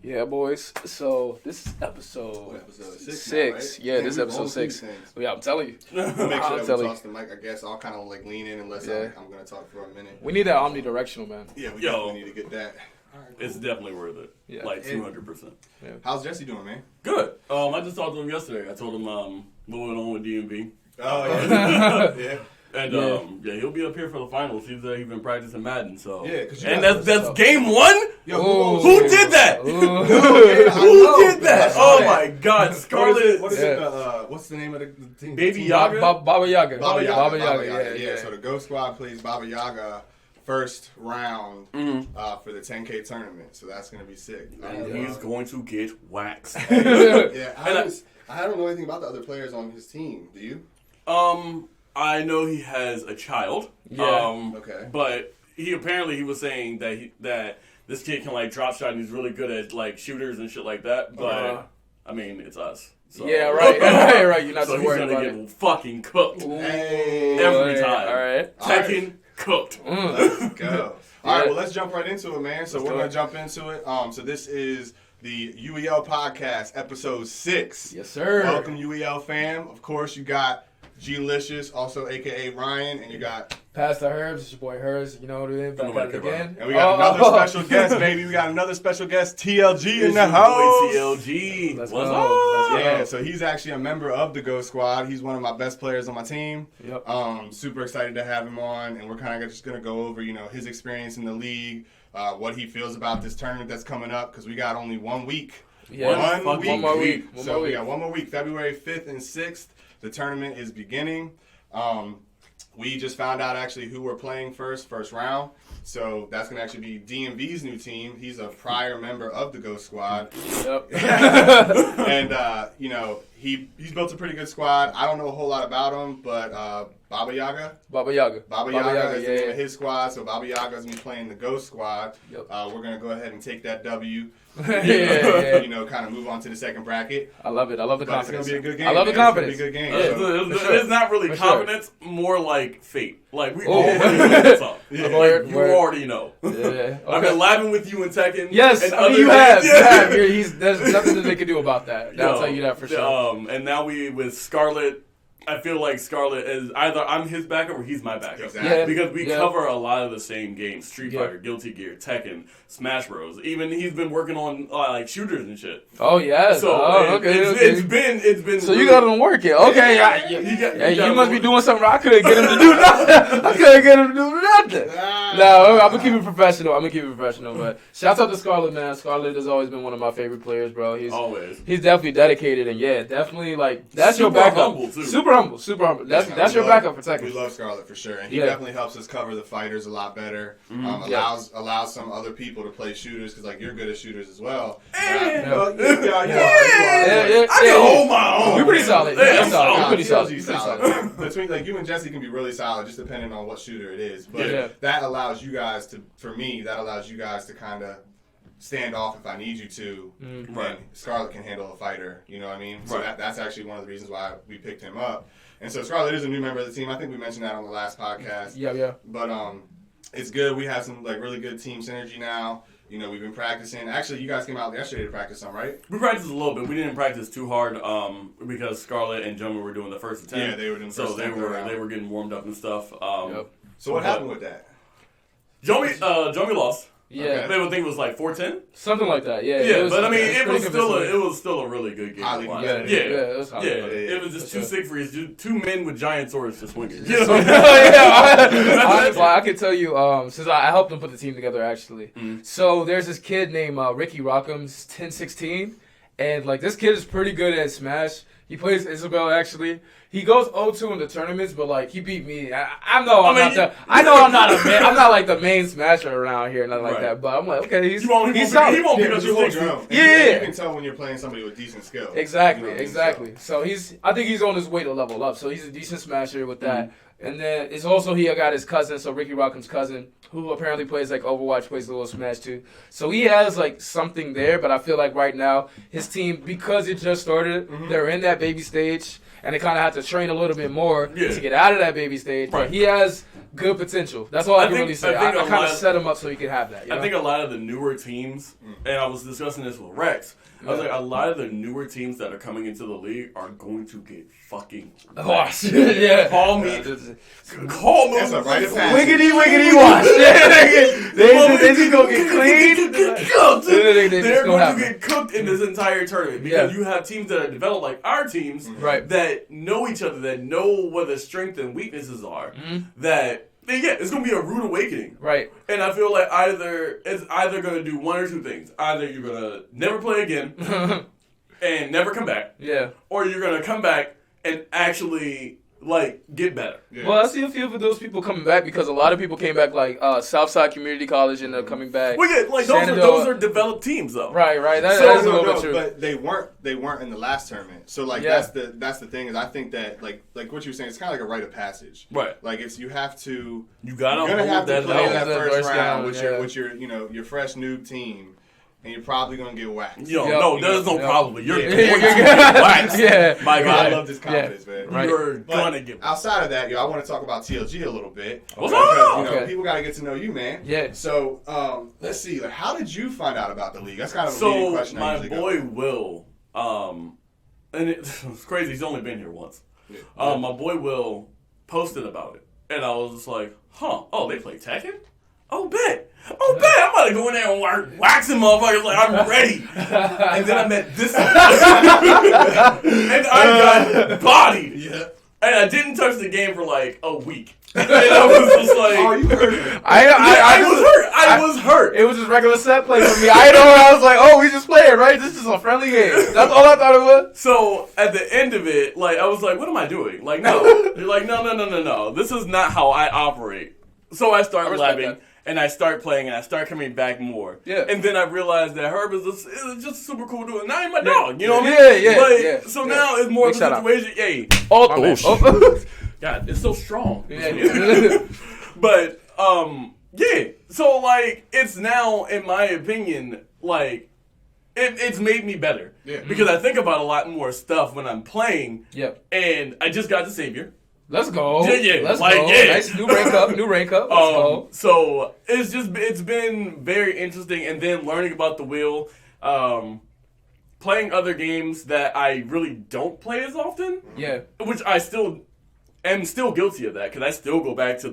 Yeah, boys. So this is episode six. Now, right? Yeah, this is episode 6. Yeah, I'm telling you. We'll make sure that we toss the mic. I guess I'll kind of like lean in unless I'm going to talk for a minute. We need that omnidirectional, man. Yeah, we definitely need to get that. It's definitely worth it. Yeah. Like 200%. Yeah. How's Jesse doing, man? Good. I just talked to him yesterday. I told him what went on with DMV. Oh, yeah. Yeah. And he'll be up here for the finals. He's been practicing Madden, so and that's game 1. Yo, who did that? Who did that? Oh my God, Scarlet. What is it? What's the name of the team? Baby Yaga. Baba Yaga. Baba Yaga. Yeah. So the Ghost Squad plays Baba Yaga first round for the 10K tournament. So that's gonna be sick. And he's going to get waxed. Yeah, I don't know anything about the other players on his team. Do you? I know he has a child. Yeah. Okay. But he was saying that this kid can like drop shot and he's really good at like shooters and shit like that. But I mean, it's us. So. Yeah, right. Right. You're not so too worried about it. He's gonna get fucking cooked every time. All right. Tekken cooked. Let's go. All right. Well, let's jump right into it, man. So we're gonna jump into it. So this is the UEL podcast, episode 6. Yes, sir. Welcome, UEL fam. Of course, you got G-Licious, also a.k.a. Ryan, and you got Pastor Herbs, it's your boy Herbs, you know what it is, back at it again. And we got another special guest, baby. We got another special guest, TLG in the house. TLG. Let's go. Yeah, so he's actually a member of the Ghost Squad. He's one of my best players on my team. Yep. Super excited to have him on, and we're kind of just going to go over, his experience in the league, what he feels about this tournament that's coming up, because we got only 1 week. Yeah. One more week. So we got 1 more week, February 5th and 6th. The tournament is beginning. We just found out actually who we're playing first round. So that's going to actually be DMV's new team. He's a prior member of the Ghost Squad. Yep. And, he's built a pretty good squad. I don't know a whole lot about him, but Baba Yaga is the name of his squad. So Baba Yaga is going to be playing the Ghost Squad. Yep. We're going to go ahead and take that W. Yeah. Kind of move on to the second bracket. I love it. I love the confidence. It's going to be a good game. I love the confidence. It's going to be a good game. It's not really confidence, more like fate. Like, we already know what's up. You already know. Yeah. Okay. I've been labbing with you in Tekken. Yes, and you have. There's nothing that they can do about that. I'll tell you that for sure. And now with Scarlet, I feel like Scarlet is either I'm his backup or he's my backup. Exactly. Yeah. Because we cover a lot of the same games: Street Fighter, Guilty Gear, Tekken, Smash Bros. Even he's been working on like shooters and shit. Oh yeah. So it's been. So you got him working. Okay. You must be doing something. I couldn't get him to do nothing. No, I'm gonna keep it professional. But shouts out to Scarlet, man. Scarlet has always been one of my favorite players, bro. He's definitely dedicated, and definitely like that's your backup. Humble too. Super humble. That's your backup for Tekken. We love Scarlet for sure, and he definitely helps us cover the fighters a lot better. Allows some other people to play shooters because like you're good at shooters as well. I can hold my own. You're pretty solid. Pretty solid. Between like you and Jesse can be really solid, just depending on what shooter it is. But that allows you guys to, kind of stand off if I need you to. Right. Scarlet can handle a fighter. You know what I mean? So right. That's actually one of the reasons why we picked him up. And so Scarlet is a new member of the team. I think we mentioned that on the last podcast. Yeah. But it's good. We have some like really good team synergy now. We've been practicing. Actually, you guys came out yesterday to practice some, right? We practiced a little bit. We didn't practice too hard because Scarlet and Jummy were doing the first attempt. Yeah, they were doing the first attempt. So they were getting warmed up and stuff. So what happened with that? Jummy lost. Yeah, okay. They would think it was like 4-10, something like that. Yeah, but I mean, it was still a really good game. It was just two sick frees, two men with giant swords just swinging. I can tell you, since I helped them put the team together actually. So there's this kid named Ricky Rockham's 1016, and like this kid is pretty good at Smash. He plays Isabel actually. He goes 0-2 in the tournaments, but like he beat me. I'm not a man. I'm not like the main smasher around here, nothing like that. But I'm like, okay, he's solid. He won't beat us. You hold your own. Yeah, you can tell when you're playing somebody with decent skill. Exactly. So I think he's on his way to level up. So he's a decent smasher with that. And then it's also he got his cousin, so Ricky Rockham's cousin, who apparently plays like Overwatch, plays a little Smash too. So he has like something there, but I feel like right now his team, because it just started, they're in that baby stage, and they kind of have to train a little bit more to get out of that baby stage. Right. But he has good potential. That's all I can really say. I kind of set him up so he can have that. You know? I think a lot of the newer teams, and I was discussing this with Rex, I was like, a lot of the newer teams that are coming into the league are going to get fucking washed. Yeah. Call me. That's a rite of passage. Wiggity wash. They just gonna get cleaned. They're going to get cooked in this entire tournament because you have teams that are developed like our teams that know each other, that know what the strengths and weaknesses are, that it's going to be a rude awakening. Right. And I feel like it's either going to do one or two things. Either you're going to never play again and never come back. Yeah. Or you're going to come back and actually get better. Yeah. Well, I see a few of those people coming back because a lot of people came back Southside Community College and they're coming back. Well, yeah, those are developed teams though. Right. That's a little bit true. But they weren't in the last tournament. So that's the thing is I think that like what you were saying, it's kind of like a rite of passage. Right. Like you gotta have to play that first round with your fresh noob team. And you're probably going to get waxed. There's no probably. You're going to get waxed. Yeah. My God. I love this confidence, man. Right. You're going to get waxed. Outside of that, I want to talk about TLG a little bit. What's up? People got to get to know you, man. Yeah. So, let's see. How did you find out about the league? That's kind of a leading question. My boy Will, and it's crazy, he's only been here once. Yeah. My boy Will posted about it. And I was just like, they play Tekken? Oh, bet. I'm about to go in there and waxing motherfuckers like I'm ready. And then I met this one. And I got bodied. Yeah. And I didn't touch the game for a week. And I was just like... Oh, you hurt. I was hurt. It was just regular set play for me. I was like, we just playing, right? This is a friendly game. That's all I thought it was. So, at the end of it, I was like, what am I doing? No. They're like, no. This is not how I operate. So I start laughing. And I start playing, and I start coming back more. Yeah. And then I realized that Herb is just super cool dude. Now he's my dog. You know what I mean? Yeah. So now it's more of a situation. Hey. God, it's so strong. Yeah. But, So, it's now, in my opinion, it's made me better. Yeah. Because I think about a lot more stuff when I'm playing. Yep. And I just got the Savior. Let's go. Yeah. Let's go. Yeah. Nice. New rank up. Let's go. So it's been very interesting, and then learning about the wheel, playing other games that I really don't play as often. Yeah. Which I am still guilty of that because I still go back to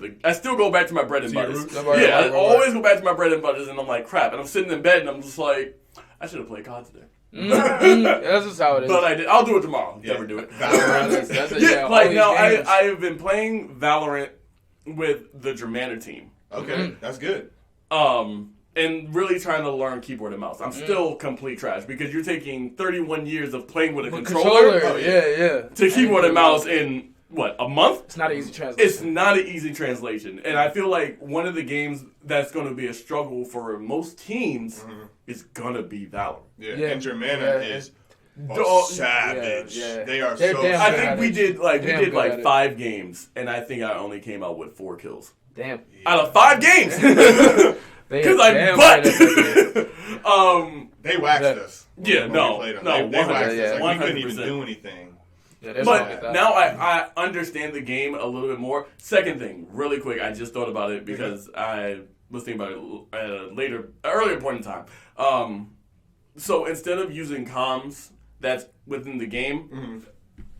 my bread and butters. I always go back to my bread and butters, and I'm like, crap. And I'm sitting in bed, and I'm just like, I should have played COD today. That's just how it is. But I'll do it tomorrow. Never do it. I have been playing Valorant with the Germaner team. Okay, that's good. And really trying to learn keyboard and mouse. I'm still complete trash because you're taking 31 years of playing with a controller. To keyboard and mouse in a month? It's not an easy translation. It's not an easy translation. And I feel like one of the games that's going to be a struggle for most teams is going to be Valorant. Yeah. And Germaner is savage. They are so savage. I think we did 5 games, and I think I only came out with 4 kills. Damn. Out of 5 games! Because I'm butt! They waxed us. Yeah, no. They waxed us. We couldn't even do anything. Yeah, but now I understand the game a little bit more. Second thing, really quick, I just thought about it because I was thinking about it at an earlier point in time. So instead of using comms that's within the game,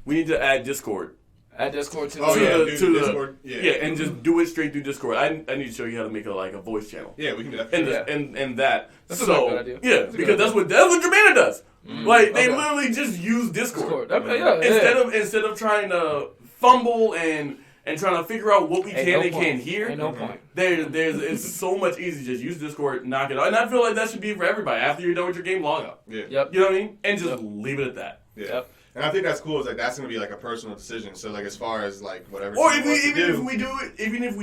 we need to add Discord. Add Discord to Discord. And just do it straight through Discord. I need to show you how to make a voice channel. Yeah, we can do that. And that. That's a good idea. Yeah, because that's what Germaner does. They literally just use Discord. Instead of trying to fumble and trying to figure out what we can and can't hear. Ain't no point. It's so much easier. Just use Discord, knock it out. And I feel like that should be for everybody. After you're done with your game, log out. Yeah. Yep. You know what I mean? And just leave it at that. Yeah. Yep. And I think that's cool. Is that's going to be a personal decision. So as far as whatever. Or even if we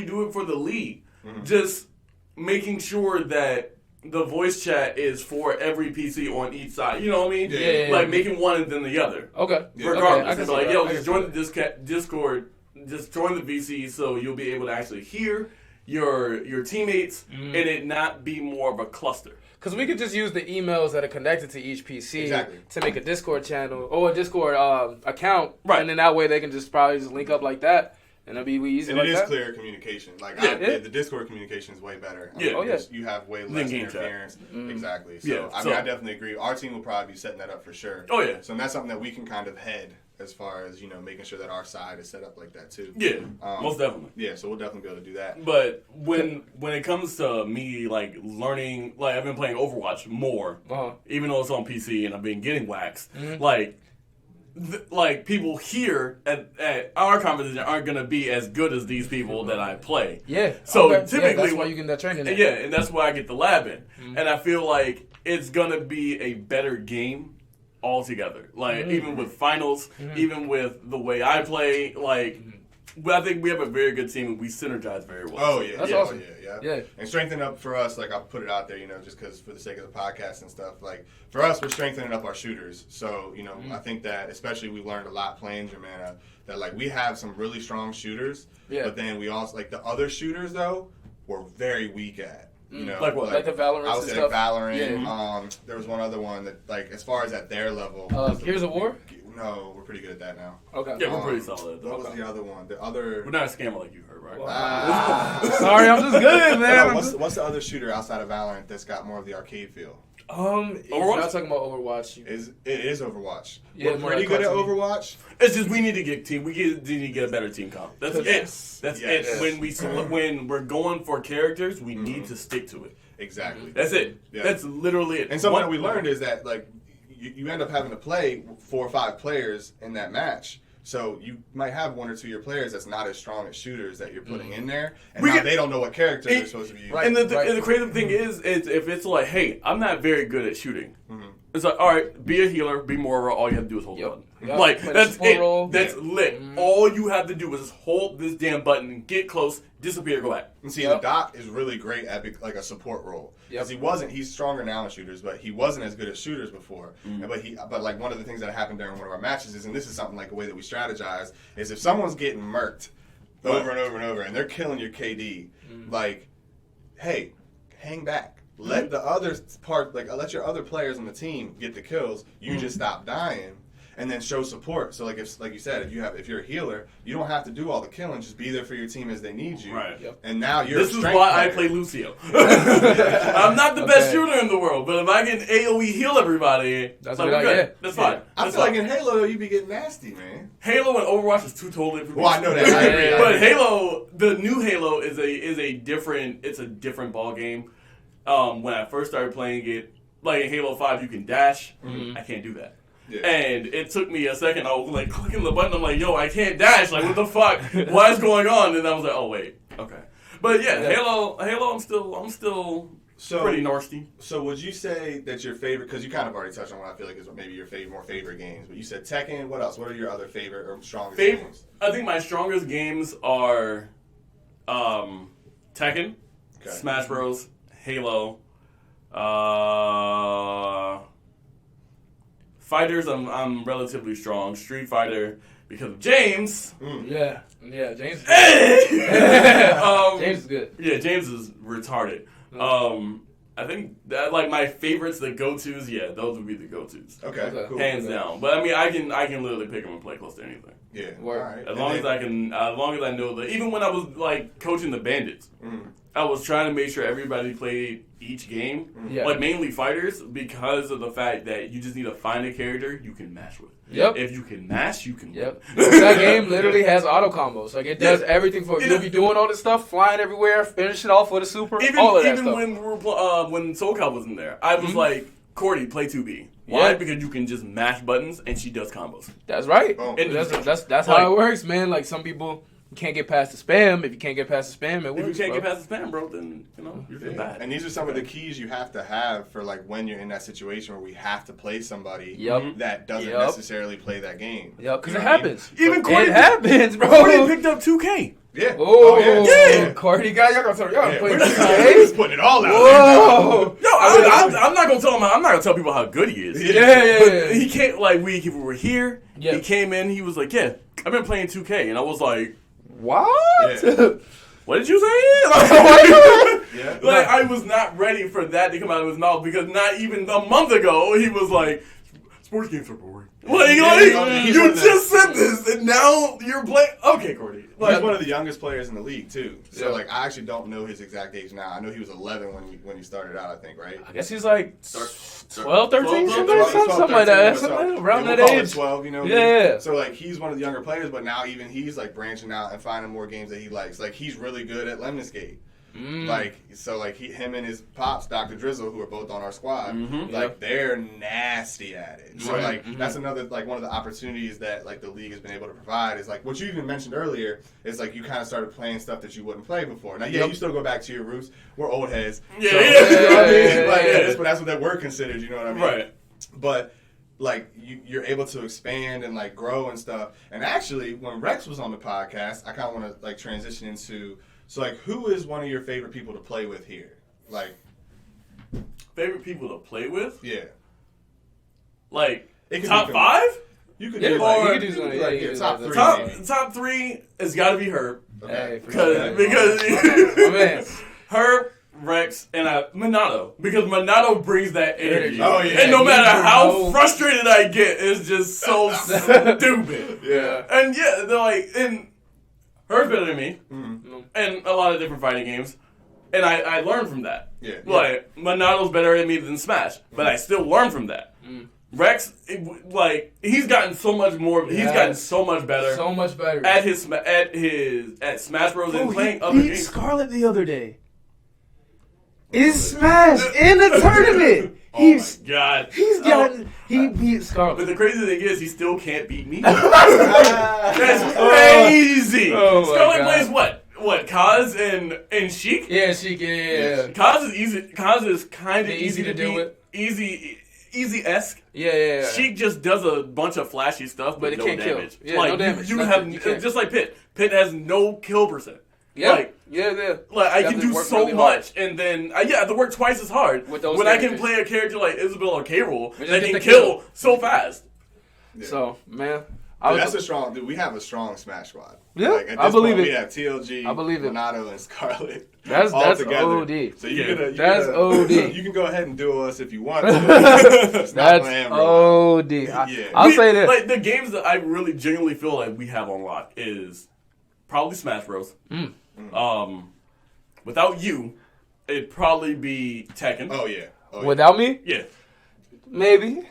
do it for the league, just making sure that the voice chat is for every PC on each side. You know what I mean? Making one and then the other. Okay. Regardless. Just join the Discord. just join the VC so you'll be able to actually hear your teammates and it not be more of a cluster. Because we could just use the emails that are connected to each PC to make a Discord channel or a Discord account, and then that way they can just probably just link up like that, and it'll be easy. And like it is that. clear communication. Like the Discord communication is way better. You have way less interference. Exactly. So I definitely agree. Our team will probably be setting that up for sure. Oh yeah. So that's something that we can kind of head as far as making sure that our side is set up like that too. Yeah, most definitely. Yeah, so we'll definitely be able to do that. But when it comes to me like learning, like I've been playing Overwatch more, even though it's on PC and I've been getting waxed. Like people here at our competition aren't gonna be as good as these people that I play. Yeah. So typically, that's why you get that training. Yeah, and that's why I get the lab in, and I feel like it's gonna be a better game altogether. Like even with finals, even with the way I play, like I think we have a very good team and we synergize very well. Oh yeah, that's awesome. Yeah. And strengthen up for us, like I'll put it out there, just because for the sake of the podcast and stuff. Like for us, we're strengthening up our shooters. So I think that especially we learned a lot playing Germana that like we have some really strong shooters, but then we also like the other shooters though we're very weak at. Like what? Like the Valorant I would say stuff? Valorant. Yeah. There was one other one that, like, as far as at their level. Gears of War? No, we're pretty good at that now. Okay. Yeah, we're pretty solid. What was the other one? The other. We're not a scammer like you heard, right? Sorry, I'm just good, man. What's the other shooter outside of Valorant that's got more of the arcade feel? Overwatch? You're not talking about Overwatch. It is Overwatch. Yeah, we're pretty good at Overwatch. It's just we need to get need to get a better team comp. That's it. That's it. When we're going for characters, we need to stick to it. Exactly. That's it. Yeah. That's literally it. And something that we learned is that like you end up having to play 4 or 5 players in that match. So you might have 1 or 2 of your players that's not as strong as shooters that you're putting in there, and now they don't know what character they're supposed to be using. And the crazy thing is if it's like, hey, I'm not very good at shooting. It's like, all right, be a healer, be Moira, all you have to do is hold the button. Yep. Like, that's it. Role. That's lit. All you have to do is hold this damn button, get close, disappear, go back. And see, the Doc is really great at like a support role. Because he's stronger now in shooters, but he wasn't as good at shooters before. But like one of the things that happened during one of our matches is, and this is something like a way that we strategize, is if someone's getting murked over and over and over, and they're killing your KD, like, hey, hang back. Let the other let your other players on the team get the kills. You just stop dying, and then show support. So like you said, if you're a healer, you don't have to do all the killing. Just be there for your team as they need you. Right. And now you're. This is why I play Lucio. I'm not the best shooter in the world, but if I can AOE heal everybody, that's like, good. That's fine. I feel like in Halo though, you be getting nasty, man. Halo and Overwatch is two totally different. Well, I know that. I agree. But Halo, the new Halo is a different ball game. When I first started playing it, like in Halo 5, you can dash. I can't do that. Yeah. And it took me a second. I was like clicking the button. I'm like, yo, I can't dash. Like, what the fuck? What is going on? And I was like, oh wait, okay. But yeah, Halo, I'm still pretty nasty. So would you say that your favorite? Because you kind of already touched on what I feel like is maybe your more favorite games. But you said Tekken. What else? What are your other favorite or strongest games? I think my strongest games are Tekken, Smash Bros, Halo. Fighters, I'm relatively strong. Street Fighter, because of James. Yeah, James. James is good. Yeah, James is retarded. I think that like my favorites, the go-tos, those would be the go-tos. Okay, cool. Hands down. But I mean, I can literally pick them and play close to anything. Yeah, all right. As long as I know that. Even when I was like coaching the Bandits, I was trying to make sure everybody played each game, like mainly fighters, because of the fact that you just need to find a character you can match with. Yep. If you can match, you can win. That game literally has auto combos. Like it does everything for you. You'll be doing all this stuff, flying everywhere, finish it off with a super. All of that stuff. When we were when SoulCal was in there, I was like, Cordy, play 2B. Why? Because you can just mash buttons and she does combos. That's right. And that's how it works, man. Like some people can't get past the spam. If you can't get past the spam, it works. If you can't get past the spam, bro, then you're bad. And these are some of the keys you have to have for like when you're in that situation where we have to play somebody that doesn't necessarily play that game. Yeah, because it happens. Even Cordy, it happens, bro. Cordy picked up 2K. Yeah. Yeah. Cordy got y'all gonna play 2K. He's putting it all out. Whoa. No, I'm not gonna tell him. I'm not gonna tell people how good he is. Yeah. He can't like we were here. He came in. He was like, "Yeah, I've been playing 2K," and I was like, What? Yeah. What did you say? Like, I was not ready for that to come out of his mouth because not even a month ago he was like, sports games are boring. You just said this, and now you're playing. Okay, Cordy. He's one of the youngest players in the league too. So I actually don't know his exact age now. I know he was 11 when he started out. I think, right? I guess he's like 12, 13, something like that. Around that age. 12, Yeah. So he's one of the younger players, but now even he's branching out and finding more games that he likes. He's really good at Lemniscate. Him and his pops, Dr. Drizzle, who are both on our squad, they're nasty at it. So that's another one of the opportunities that the league has been able to provide is what you even mentioned earlier is you kind of started playing stuff that you wouldn't play before. Now you still go back to your roots. We're old heads. But that's what we're considered. You know what I mean? Right. But you're able to expand and grow and stuff. And actually, when Rex was on the podcast, I kind of want to transition into. So, who is one of your favorite people to play with here? Favorite people to play with? Yeah. Top 5? You could do top 3. Top 3 has got to be Herb. Okay. Because my man. Herb, Rex, and Minato. Because Minato brings that energy. Oh, yeah. And no matter how frustrated I get, it's just so stupid. Yeah. And and Herb's better than me, and a lot of different fighting games, and I learned from that. Yeah. Minato's better than me than Smash, but I still learn from that. Rex, he's gotten so much more. He's gotten so much better. So much better at Smash Bros. And playing other games. He beat Scarlet the other day. In Smash in the tournament. My God. He's gotten. He beat Scarlet. But the crazy thing is, he still can't beat me. That's crazy. Scarlet plays what? Kaz and Sheik? Yeah, Sheik. Yeah. Kaz is easy. Kaz is kind of easy to deal with. Easy-esque. Yeah. Sheik just does a bunch of flashy stuff, but it no can't damage. Kill. Yeah, no damage. You have just like Pit. Pit has no kill percent. Yeah. I can do so really much, and then I have to work twice as hard when I can play a character like Isabel or K-Rool that can kill so fast. Yeah. So, man. That's a strong... Dude, we have a strong Smash squad. Yeah, I believe it. We have TLG, Minato, and Scarlet. That's together. OD. So that's OD. You can go ahead and duel us if you want to. That's OD. I'll say that. The games that I really genuinely feel like we have on lock is probably Smash Bros. Without you, it'd probably be Tekken. Oh yeah. Without me? Yeah. Maybe.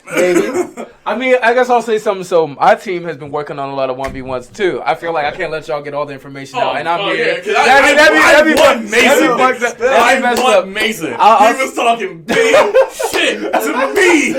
I mean, I guess I'll say something. So, my team has been working on a lot of 1v1s too. I feel like I can't let y'all get all the information out, and I'm here. That'd be Mason. He was talking big shit to me.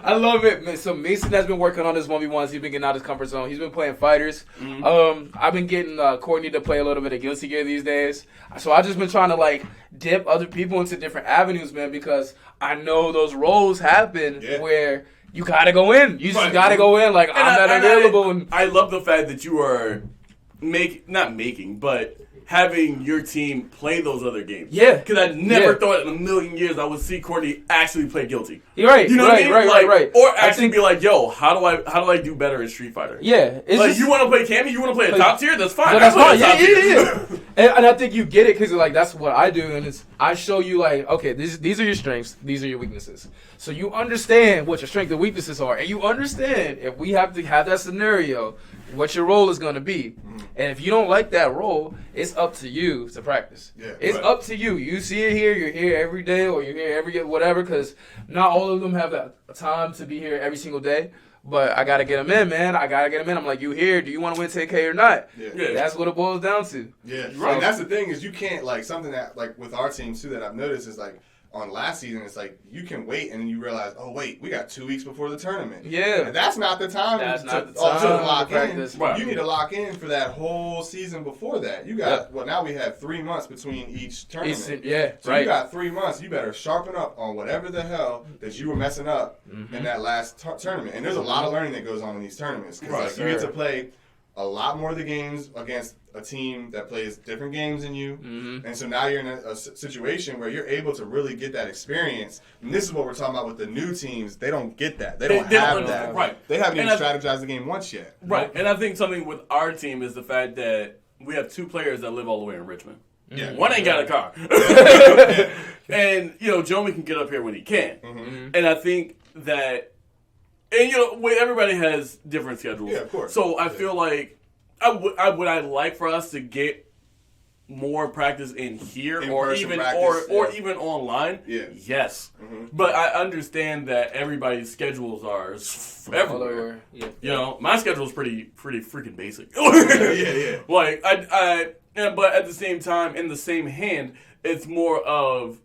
I love it. So, Mason has been working on his 1v1s. He's been getting out of his comfort zone. He's been playing fighters. I've been getting Courtney to play a little bit of Guilty Gear these days. So, I've just been trying to dip other people into different avenues, man, because I know those roles happen where you gotta go in. You just gotta go in. I'm not available. I love the fact that you are having your team play those other games. Yeah. Because I never thought in a million years I would see Courtney actually play Guilty. You're right. You know what I mean? Right. Or actually be like, yo, how do I do better in Street Fighter? Yeah. It's you want to play Cammy? You want to play a top tier? That's fine. So that's fine. Yeah. And I think you get it because that's what I do, and I show you okay, these are your strengths, these are your weaknesses. So you understand what your strengths and weaknesses are, and you understand if we have to have that scenario, what your role is going to be. And if you don't like that role, it's up to you to practice. Yeah, it's up to you. You see it here, you're here every day, or you're here every whatever, because not all of them have that time to be here every single day. But I got to get them in, man. I'm like, you here? Do you want to win 10K or not? Yeah. That's what it boils down to. Yeah. Right. And that's the thing is you can't, something that, with our team, too, that I've noticed is, on last season, it's you can wait and then you realize, oh, wait, we got 2 weeks before the tournament. Yeah. And that's not the time to lock in. Right. You need to lock in for that whole season before that. You got, now we have 3 months between each tournament. So you got 3 months. You better sharpen up on whatever the hell that you were messing up in that last tournament. And there's a lot of learning that goes on in these tournaments. Because you get to play a lot more of the games against a team that plays different games than you. And so now you're in a situation where you're able to really get that experience. And this is what we're talking about with the new teams. They don't get that. They don't have that. Right. They haven't even strategized the game once yet. Right. And I think something with our team is the fact that we have 2 players that live all the way in Richmond. Yeah. One ain't got a car. And, Joey can get up here when he can. Mm-hmm. And I think that, and, everybody has different schedules. Yeah, of course. So I feel like, would I like for us to get more practice in here or even online? Yeah. Yes. Mm-hmm. But I understand that everybody's schedules are everywhere. Yeah. My schedule is pretty freaking basic. Yeah. Like but at the same time, in the same hand, it's more of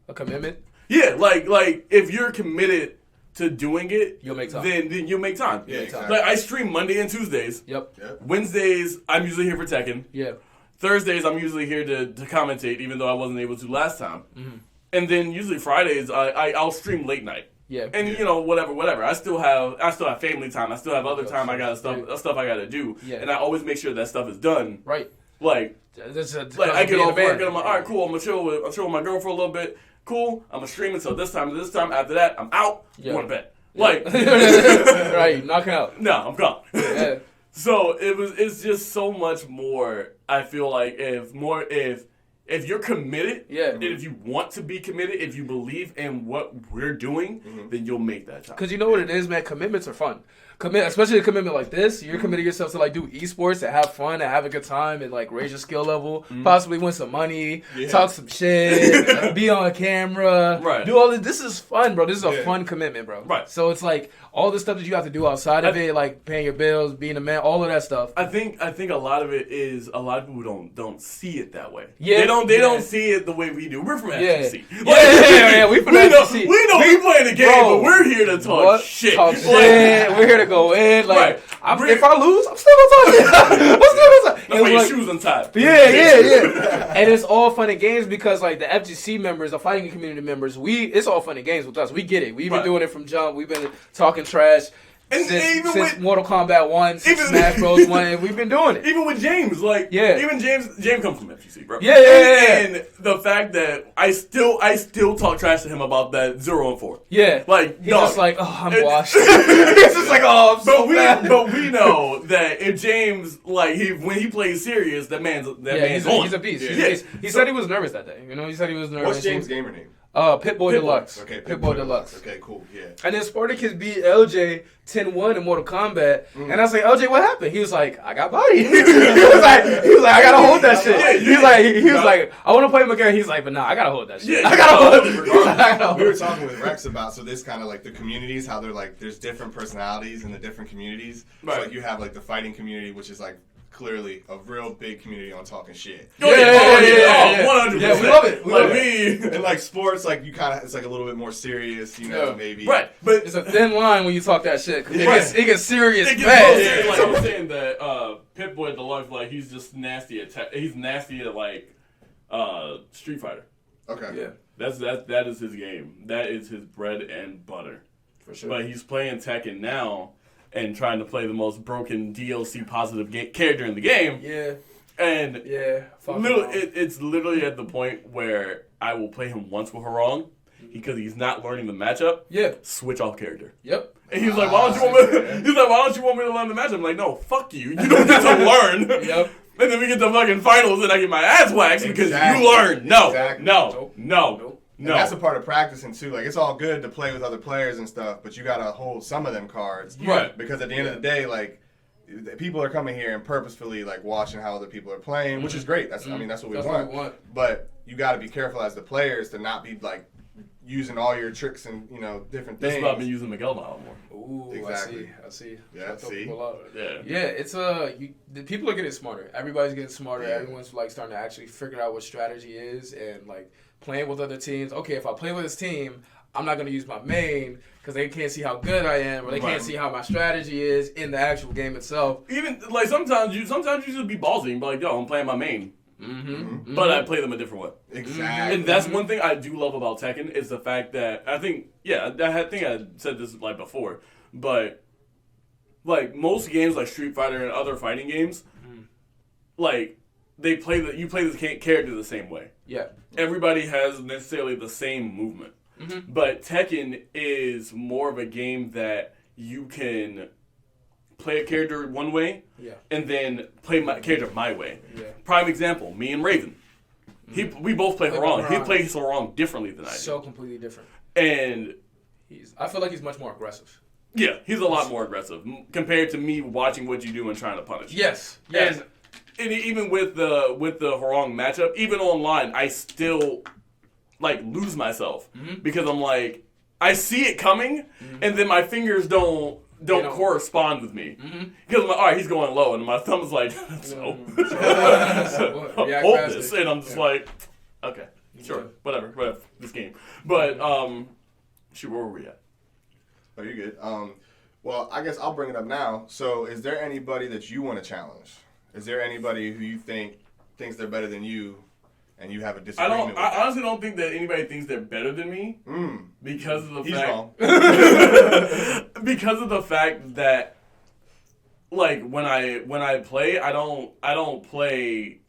a commitment. Yeah, like if you're committed to doing it, you'll make time. Then you'll make time. Yeah, exactly. Like I stream Monday and Tuesdays. Yep. Wednesdays, I'm usually here for Tekken. Yeah. Thursdays, I'm usually here to commentate, even though I wasn't able to last time. Mm-hmm. And then usually Fridays, I'll stream late night. Yeah. And whatever. I still have family time. I still have other time. I got stuff I got to do. Yeah. And I always make sure that stuff is done. Right. Like I get off work and I'm like, all right, cool. I'm gonna chill with my girl for a little bit. Cool. I'm gonna stream until this time. After that, I'm out. Yeah. Going to bed. Like right, knock out. No, I'm gone. Yeah. So it's just so much more. I feel like if you're committed, and if you want to be committed, if you believe in what we're doing, then you'll make that time. Because you know what it is, man. Commitments are fun. Especially a commitment like this. You're committing yourself to like do esports and have fun and have a good time and like raise your skill level, possibly win some money, talk some shit, be on camera, do all this. This is fun, bro. This is a fun commitment, bro. Right. So it's like all the stuff that you have to do outside of it, like paying your bills, being a man, all of that stuff. I think a lot of it is a lot of people don't see it that way. Yeah. They don't see it the way we do. We're from FGC. Yeah. We from FGC. We playing the game, but we're here to talk shit. We're here to go in. Like, if I lose, I'm still gonna talk shit. That's why your shoes untied. Yeah. And it's all fun and games because like the FGC members, the fighting community members, it's all fun and games with us. We get it. We've been doing it from jump. We've been talking trash. Since Mortal Kombat 1, since Smash Bros. 1, and we've been doing it. Even with James, even James comes from FGC, bro. Yeah. And the fact that I still talk trash to him about that 0-4. Yeah. Like, he's just like, oh, I'm washed. He's just like, oh, I'm so bad. But we know that if James, when he plays serious, that man's on. He's a beast. Yeah. He said he was nervous that day. He said he was nervous. What's James' gamer name? Pit-Boy Deluxe. Okay, Pit-Boy Deluxe. Okay, cool, yeah. And then Spartacus beat LJ 10-1 in Mortal Kombat. And I was like, LJ, what happened? He was like, I got body. he was like, I gotta hold that shit. He was like, I want to play him again. He's like, but nah, I gotta hold that shit. I gotta hold it. We were talking with Rex about, so this kind of like the communities, how they're like, there's different personalities in the different communities. Right. So like you have like the fighting community, which is like clearly a real big community on talking shit. Yeah, 100%. Yeah, we love it. And like sports, like you kind of, it's like a little bit more serious, maybe. Right, but it's a thin line when you talk that shit. Cause it gets serious fast. Like I'm saying that Pit-Boy Deluxe, like he's just nasty at he's nasty at like Street Fighter. Okay. Yeah. That is his game. That is his bread and butter. For sure. But he's playing Tekken now and trying to play the most broken DLC positive character in the game. Yeah. And it's literally at the point where I will play him once with Harong because he's not learning the matchup. Yeah. Switch off character. Yep. And he's like, why don't you want me to learn the matchup? I'm like, no, fuck you. You don't get to learn. Yep. And then we get to fucking finals and I get my ass waxed because you learn. No. Exactly. No. And that's a part of practicing too. Like, it's all good to play with other players and stuff, but you gotta hold some of them cards, right? Because at the end of the day, like, people are coming here and purposefully like watching how other people are playing, which is great. That's that's what we want. But you got to be careful as the players to not be like using all your tricks and different things. That's why I've been using Miguel now Ooh, more. exactly. I see. Yeah, see. Yeah. It's the people are getting smarter. Everybody's getting smarter. Yeah. Everyone's like starting to actually figure out what strategy is and like playing with other teams. Okay, if I play with this team, I'm not going to use my main because they can't see how good I am or they can't see how my strategy is in the actual game itself. Even like sometimes you just be ballsy and be like, yo, I'm playing my main. But I play them a different way. Exactly. And that's one thing I do love about Tekken is the fact that I think I said this like before, but like most games like Street Fighter and other fighting games, like you play the character the same way. Yeah. Everybody has necessarily the same movement. But Tekken is more of a game that you can play a character one way, and then play my character my way. Yeah. Prime example, me and Raven. We both play Harong. He plays Harong differently than I do. So completely different. And I feel like he's much more aggressive. Yeah, he's a lot more aggressive compared to me watching what you do and trying to punish. Yes. And even with the Harong matchup, even online, I still lose myself because I'm like, I see it coming, and then my fingers don't correspond with me because I'm like, all right, he's going low, and my thumb's like, so hold this, and I'm just like, okay, sure, whatever, this game. But shoot, where were we at? Oh, you're good. Well, I guess I'll bring it up now. So, is there anybody that you want to challenge? Is there anybody who you thinks they're better than you, and you have a disagreement with? I honestly don't think that anybody thinks they're better than me because of the because of the fact that when I play, I don't play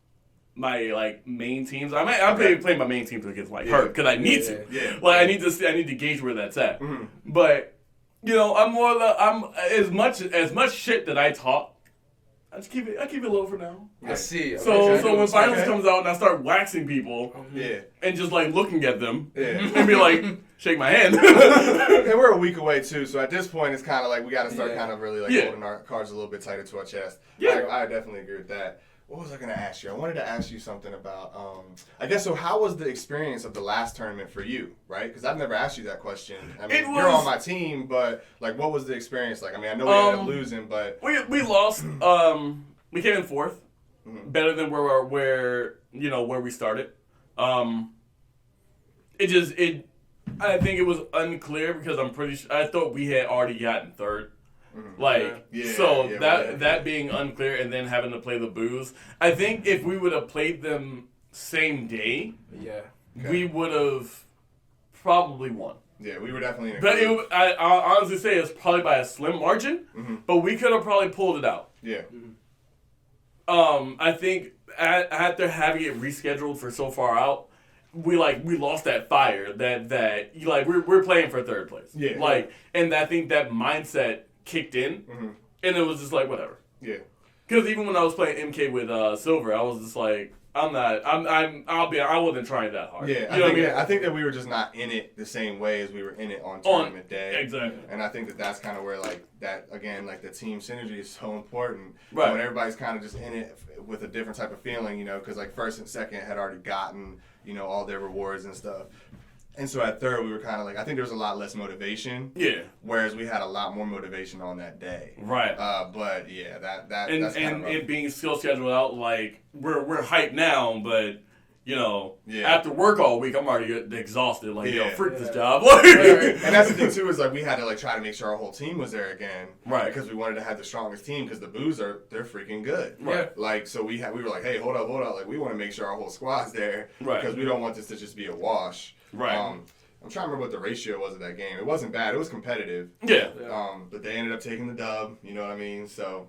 my main teams. I play my main teams against hurt because I need to. Yeah. I need to gauge where that's at. But I'm as much shit that I talk. I keep it low for now. I see. So when finals comes out and I start waxing people, and just looking at them, and be like, shake my hand. And we're a week away too, so at this point it's kind of like we got to start kind of really holding our cards a little bit tighter to our chest. Yeah, I definitely agree with that. What was I going to ask you? I wanted to ask you something about, I guess, so how was the experience of the last tournament for you, right? Because I've never asked you that question. I mean, you're on my team, but, what was the experience like? I mean, I know we ended up losing, but... We lost. We came in fourth. Better than where we started. I think it was unclear because I'm pretty sure, I thought we had already gotten third. That being unclear and then having to play the Boos, I think if we would have played them same day, we would have probably won. Yeah, we were definitely in a But I honestly say it's probably by a slim margin, but we could have probably pulled it out. Yeah. I think after having it rescheduled for so far out, we lost that fire that we're playing for third place. Yeah. And I think that mindset kicked in, and it was just whatever. Yeah. Because even when I was playing MK with Silver, I was just like, I wasn't trying that hard. Yeah, I think that we were just not in it the same way as we were in it on tournament day. Exactly. And I think that's kind of where that again, the team synergy is so important. Right. When everybody's kind of just in it with a different type of feeling, because first and second had already gotten all their rewards and stuff. And so at third, we were kind of I think there was a lot less motivation. Yeah. Whereas we had a lot more motivation on that day. Right. But yeah, that's and it being still scheduled out, we're hyped now, but after work all week, I'm already exhausted. Freak this job. And that's the thing too is we had to try to make sure our whole team was there again. Right. Because we wanted to have the strongest team because the Boos they're freaking good. Right. So we were like, hey, hold up. We want to make sure our whole squad's there. Right. Because we don't want this to just be a wash. Right. I'm trying to remember what the ratio was of that game. It wasn't bad. It was competitive. Yeah. But they ended up taking the dub. You know what I mean? So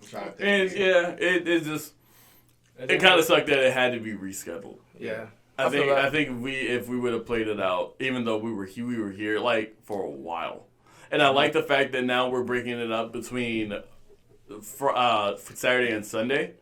I'm trying to think. And it just it kind of sucked that it had to be rescheduled. Yeah. I think if we would have played it out, even though we were here for a while, and I like the fact that now we're breaking it up between Saturday and Sunday,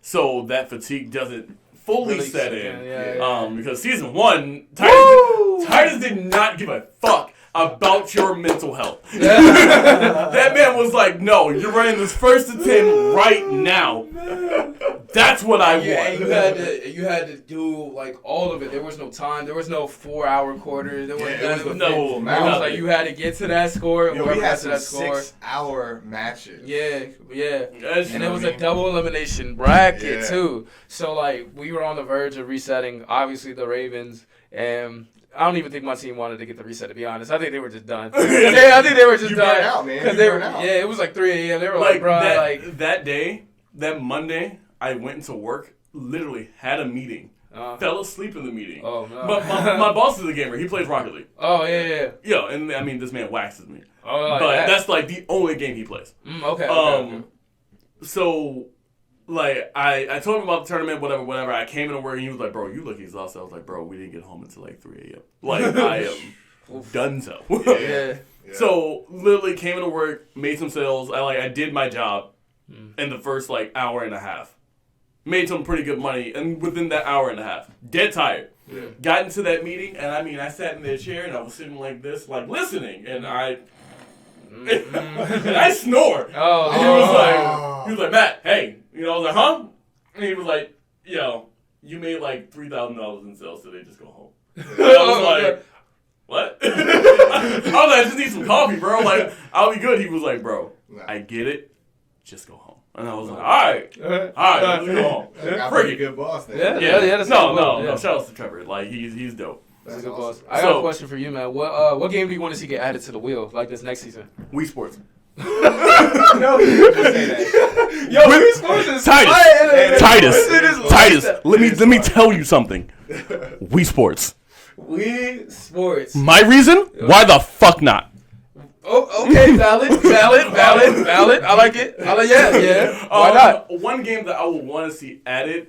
so that fatigue doesn't fully set in. Because season 1, Titus did not give a fuck about your mental health. That man was like, no, you're running this 1st to 10 right now. That's what I want. And you had to do all of it. There was no time. There was no 4-hour quarters. There was no. It was you had to get to that score. We had some 6-hour matches. Yeah. And it was a double elimination bracket too. So we were on the verge of resetting. Obviously the Ravens, and I don't even think my team wanted to get the reset, to be honest. I think they were just done. I think they were just done. Out, man. Because they were out. Yeah, it was 3 a.m. They were bro, that day, that Monday, I went into work, literally had a meeting, fell asleep in the meeting. Oh, no. But my boss is a gamer. He plays Rocket League. Oh, yeah. Yeah, and I mean, this man waxes me. Oh, but that's the only game he plays. Okay. So, I told him about the tournament, whatever. I came into work and he was like, bro, you look exhausted. I was like, bro, we didn't get home until 3 a.m. I am done so. Yeah. So literally came into work, made some sales. I did my job in the first hour and a half. Made some pretty good money, and within that hour and a half, dead tired. Yeah. Got into that meeting, and I sat in their chair, and I was sitting like this, listening, and I snore. Oh, and he was like, Matt, hey, I was like, huh? And he was like, yo, you made $3,000 in sales today. Just go home. And I was like, what? I was like, I just need some coffee, bro. I'll be good. He was like, bro, I get it. Just go home. And I was like, all right, let's go home. Got pretty good boss there. Yeah. That's no. Shout out to Trevor. He's dope. That's a good boss. I got a question for you, man. What game do you want to see get added to the wheel this next season? Wii Sports. No, he didn't say that. Yo, Wii Sports is Titus. Let me tell you something. Wii Sports. Wii Sports. My reason? Why the fuck not? Oh, okay, valid. I like it. Yeah. Why not? One game that I would want to see added.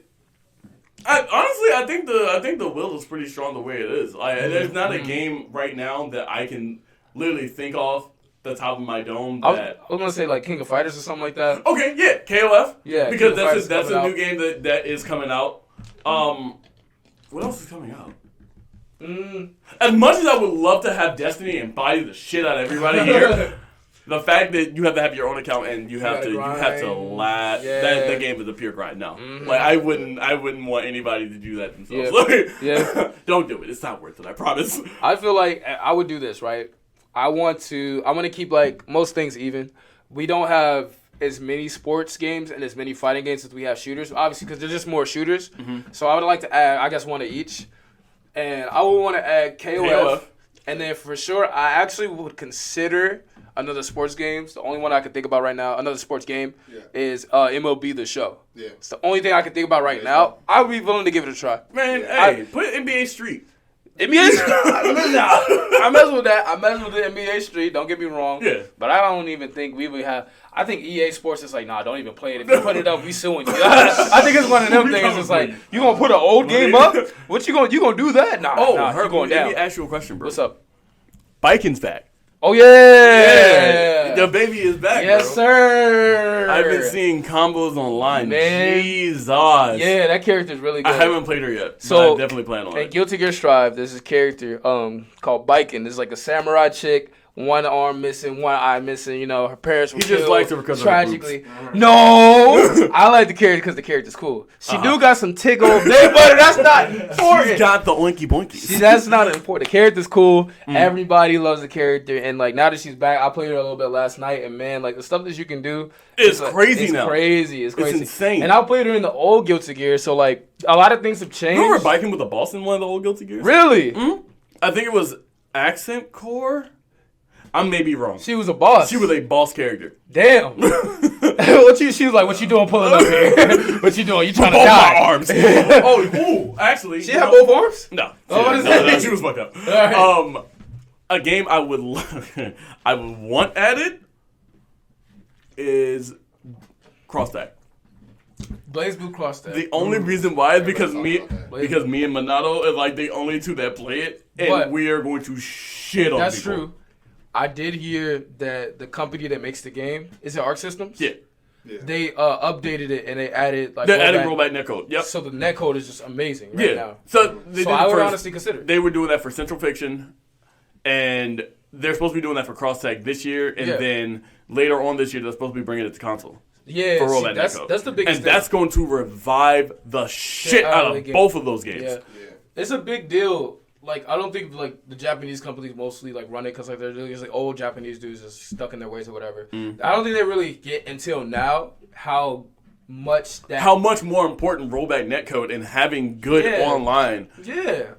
I think the will is pretty strong the way it is. There's not a game right now that I can literally think of the top of my dome. I was gonna say King of Fighters or something like that. Okay, yeah, KOF. Yeah, because that's a new game that is coming out. What else is coming out? As much as I would love to have Destiny and body the shit out of everybody here, the fact that you have to have your own account and you have to laugh. Yeah. That game is a pure grind. No, I wouldn't want anybody to do that themselves. Don't do it. It's not worth it. I promise. I feel like I would do this, right? I want to keep most things even. We don't have as many sports games and as many fighting games as we have shooters, obviously, because there's just more shooters. So I would like to add, I guess, one of each. And I would want to add KOF. And then for sure, I actually would consider another sports game. The only one I can think about right now, another sports game, is MLB The Show. Yeah. It's the only thing I can think about right now. I would be willing to give it a try. Man, put NBA Street. NBA Street. I mess with that. I mess with the NBA Street. Don't get me wrong. Yeah. But I don't even think we would have. I think EA Sports is nah, don't even play it. If you put it up, we suing you. I think it's one of them things. It's you gonna put an old game up? What you gonna do that? Nah, you're going down. Let me ask you a question, bro. What's up? Biking's back. Oh yeah. The baby is back. Yes, bro. sir. I've been seeing combos online. Man. Jesus. Yeah, that character's really good. I haven't played her yet. So but I definitely plan on it. In Guilty Gear Strive, there's this character called Biking. There's a samurai chick. One arm missing, one eye missing. Her parents were killed. He just likes her because tragically. Of her boobs. No, I like the character because the character's cool. She do got some tickle baby butter. That's not important. She's got the oinky boinkies. That's not important. The character's cool. Everybody loves the character, and now that she's back, I played her a little bit last night, and man, the stuff that you can do, it's crazy now. It's crazy. It's insane. And I played her in the old Guilty Gear, so a lot of things have changed. You remember biking with a boss in one of the old Guilty Gears? Really? I think it was Accent Core. I may be wrong. She was a boss. She was a boss character. Damn. She was like, what you doing pulling up here? What you doing? You trying to die? My arms. Actually. She had both arms? No. No, she was fucked up. Right. A game I would want added is Cross Tag. Blaze Blue Cross Tag. The only reason why is because me and Minato are the only two that play it, and we are going to shit on people. That's true. I did hear that the company that makes the game, is it Arc Systems? Yeah. They updated it and they added rollback netcode. Yep. So the netcode is just amazing right now. So I would honestly consider it. They were doing that for Central Fiction, and they're supposed to be doing that for Cross Tag this year, and then later on this year they're supposed to be bringing it to console. Yeah, for rollback netcode. That's the biggest and thing. that's going to revive the shit out of both of those games. Yeah. It's a big deal. I don't think the Japanese companies mostly run it because they're just old Japanese dudes just stuck in their ways or whatever. I don't think they really get until now how much more important rollback netcode and having good online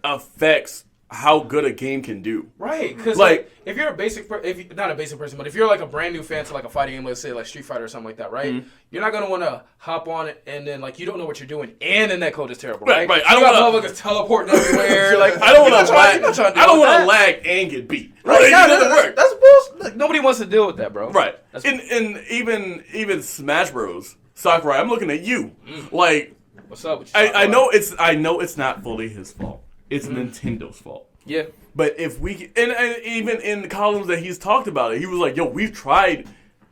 affects how good a game can do. Right, because if you're not a basic person, but if you're a brand new fan to a fighting game, let's say Street Fighter or something like that, right? You're not gonna want to hop on it and then you don't know what you're doing, and the netcode is terrible, right? Right. I don't want to teleporting everywhere. I don't want to lag. I don't want to lag and get beat. Right? It doesn't work. That's bullshit. Nobody wants to deal with that, bro. Right. And even Smash Bros. Sakurai, I'm looking at you. What's up with you? I know it's not fully his fault. It's Nintendo's fault. Yeah. But if we and even in the columns that he's talked about it, he was like, "Yo, we've tried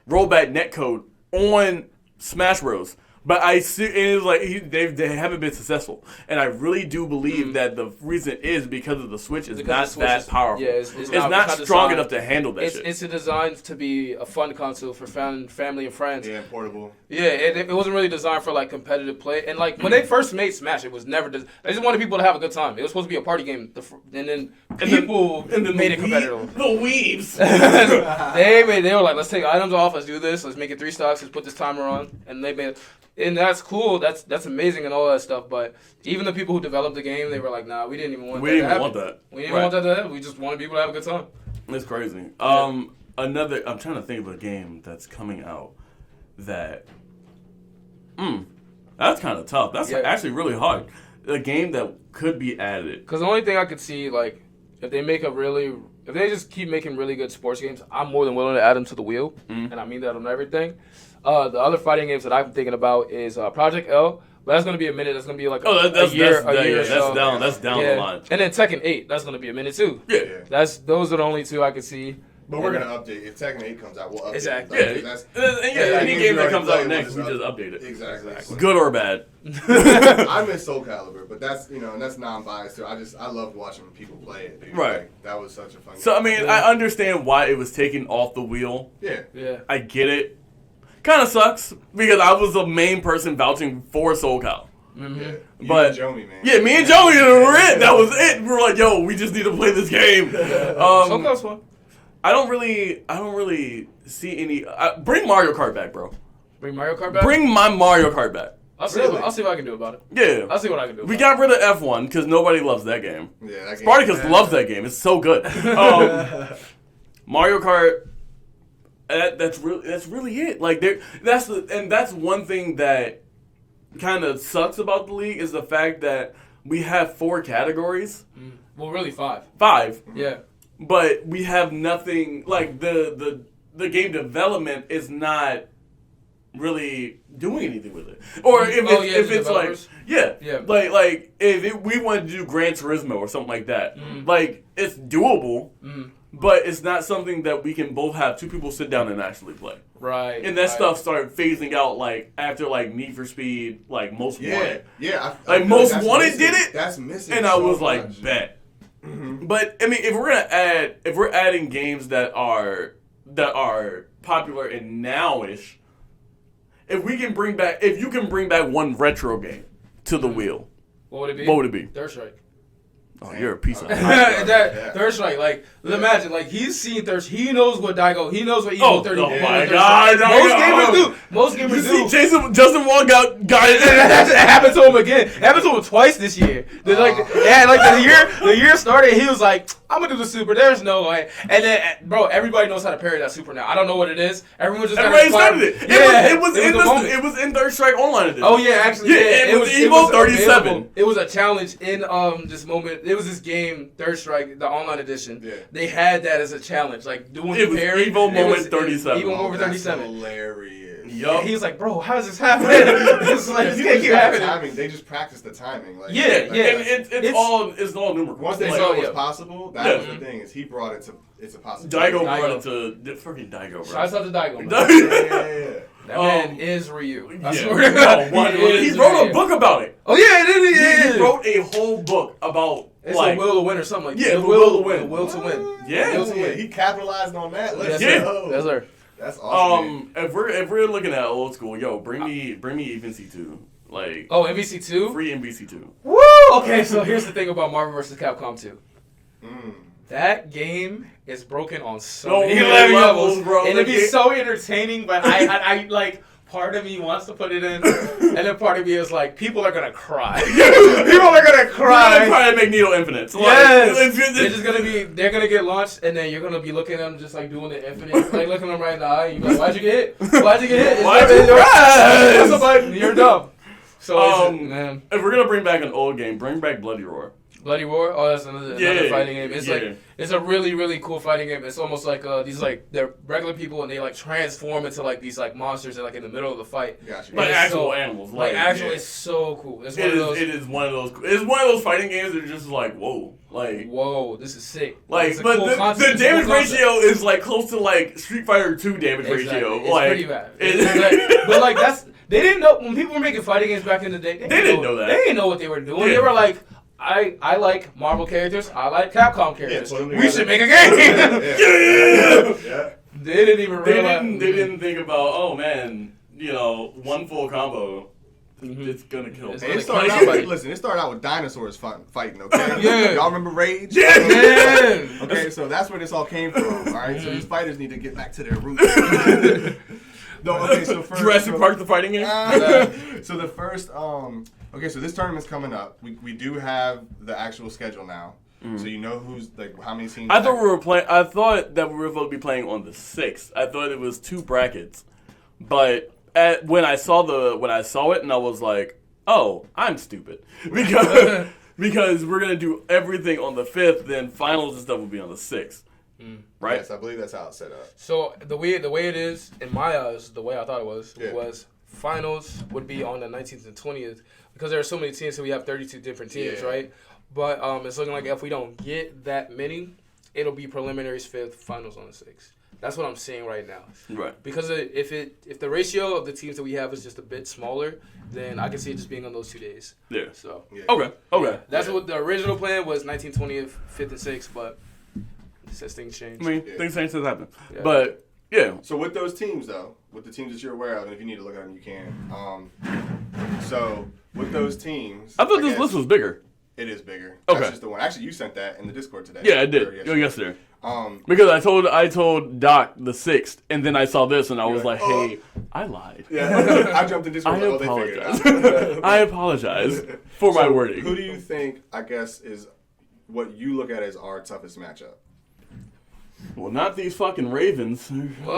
rollback netcode on Smash Bros." But I see, and it's like they haven't been successful, and I really do believe that the reason is because of the Switch is not that powerful. Yeah, it's not strong enough to handle that shit. It's designed to be a fun console for family and friends. Yeah, portable. Yeah, it wasn't really designed for like competitive play. And like when they first made Smash, it was never. They just wanted people to have a good time. It was supposed to be a party game, and then people made it competitive. The weaves. They were like, let's take items off. Let's do this. Let's make it 3 stocks. Let's put this timer on, and they made. And that's cool. That's amazing and all that stuff. But even the people who developed the game, they were like, "Nah, we didn't even want that to happen. We didn't want that to happen. We just wanted people to have a good time." It's crazy. I'm trying to think of a game that's coming out that. That's kind of tough. That's actually really hard. A game that could be added. Because the only thing I could see, like, if they just keep making really good sports games, I'm more than willing to add them to the wheel, and I mean that on everything. The other fighting games that I'm thinking about is Project L, but that's going to be a minute. That's going to be like a year or so. That's down the line. And then Tekken 8, that's going to be a minute too. Yeah. Those are the only 2 I could see. But we're going to update. If Tekken 8 comes out, we'll update. Exactly. Any game that comes out next, we just update it. Exactly. Good or bad. I miss Soul Calibur, but that's and that's non-biased too. I loved watching people play it. Dude. Right. Like, that was such a fun game. So I mean, I understand why it was taken off the wheel. Yeah. I get it. Kind of sucks because I was the main person vouching for Soul Cal. Mm-hmm. Yeah. But and Joey, man. Yeah, me and Joey were it. That was it. We were like, yo, we just need to play this game. Soul Cal's fun. I don't really see any. Bring Mario Kart back, bro. Bring Mario Kart back. Bring my Mario Kart back. I'll see what I can do about it. Yeah. I'll see what I can do. We got rid of F1 because nobody loves that game. Yeah, that game. Spartacus loves that game. It's so good. Mario Kart. That's really it. Like that's one thing that kind of sucks about the league is the fact that we have 4 categories. Well, really 5. 5. Yeah. But we have nothing like the game development is not really doing anything with it. Or if it's like like if we wanted to do Gran Turismo or something like that, like it's doable. But it's not something that we can both have 2 people sit down and actually play. Right. And that stuff started phasing out like after like Need for Speed, like Most Wanted. Yeah. Like Most Wanted did it. That's missing. And I was like, bet. But I mean, if we're adding games that are popular and nowish, if you can bring back one retro game to the wheel, what would it be? What would it be? Third Strike. Oh, you're a piece of Third Strike, like imagine, like he's seen Third. He knows what Daigo. He knows what Evo 30. Oh my God! Most gamers do. Justin Wong got it. That happened to him again. It happened to him twice this year. The year started. He was like, "I'm gonna do the super." There's no way. And then, bro, everybody knows how to parry that super now. I don't know what it is. Everybody started it. Yeah, it was in Third Strike Online Edition. Oh yeah, actually, it was Evo 37. It was a challenge in this moment. It was this game, Third Strike, the online edition. Yeah. They had that as a challenge, like doing it was parry. Evo Moment 37. Evo Moment 37. Hilarious. Yup. He was like, bro, how does this happen? It's like, this can't keep happening. Timing. They just practiced the timing. Like, yeah. And it's all numerical. Once they saw it was possible, that was the thing. Is he brought it to it's a possibility. Daigo brought it to freaking Daigo, bro. Shouts out to Daigo. Yeah. That man is Ryu. I Yeah. swear to God. He wrote a book about it. Oh yeah, He wrote a whole book about it's like the will to win or something like that. Yeah, the will to win. The will to win. Yeah. He capitalized on that. Yes, sir. That's awesome. If we're looking at old school, bring me MVC2. Like MVC2? Free MVC2. Woo! Okay, so here's the thing about Marvel vs. Capcom 2. That game is broken on so many levels, bro. And it'd be so entertaining, but I like part of me wants to put it in, and then part of me is like, people are gonna cry. People are gonna cry. They're gonna cry and make Needle Infinite. Yes. They're gonna get launched, and then you're gonna be looking at them just like doing the infinite, like looking them right in the eye. And you're like, why'd you get hit? Why'd you get hit? Why'd you cry? You're dumb. So if we're gonna bring back an old game, bring back Bloody Roar. Bloody Roar. Oh, that's another fighting game. It's like it's a really really cool fighting game. It's almost like these like they're regular people and they like transform into like these like monsters and like in the middle of the fight. Gotcha. Like actual animals. Like actually, it's so cool. It's one of those. It is one of those. It's one of those fighting games that are just like whoa. Like whoa, this is sick. Like, but cool the damage ratio is like close to like Street Fighter 2 damage ratio. It's like, pretty bad. But like they didn't know when people were making fighting games back in the day. They didn't know that. They didn't know what they were doing. They were like, I like Marvel characters. I like Capcom characters. We should make a game. They didn't even realize. They didn't think about. Oh man, one full combo. It's gonna kill. It started out with dinosaurs fighting. Okay. Yeah. Y'all remember Rage? Yeah. Okay, so that's where this all came from. All right. So these fighters need to get back to their roots. No. Okay. So first, Jurassic Park, the fighting game. So the first. Okay. So this tournament's coming up. We do have the actual schedule now. So you know who's like how many teams. I thought that we were supposed to be playing on the 6th. I thought it was 2 brackets, but. When I saw it and I was like, oh, I'm stupid because we're gonna do everything on the 5th, then finals and stuff will be on the 6th, right? Yes, I believe that's how it's set up. So the way it is in my eyes, the way I thought it was finals would be on the 19th and 20th because there are so many teams, so we have 32 different teams, right? But it's looking like if we don't get that many, it'll be preliminaries 5th, finals on the 6th. That's what I'm seeing right now. Right. Because if the ratio of the teams that we have is just a bit smaller, then I can see it just being on those 2 days. Yeah. So. Yeah. Okay. Yeah. That's what the original plan was: 19th, 20th, 5th, and 6th. But since things change. I mean, things happen. Yeah. But yeah. So with those teams, though, with the teams that you're aware of, and if you need to look at them, you can. So with those teams, I thought this list was bigger. It is bigger. Okay. That's just the one. Actually, you sent that in the Discord today. Yeah, I did. Yesterday. Because I told Doc the 6th, and then I saw this, and I was like, hey, I lied. Yeah. I jumped in Discord. I apologize. I apologize for my wording. Who do you think, I guess, is what you look at as our toughest matchup? Well, not these fucking Ravens. I'm kidding.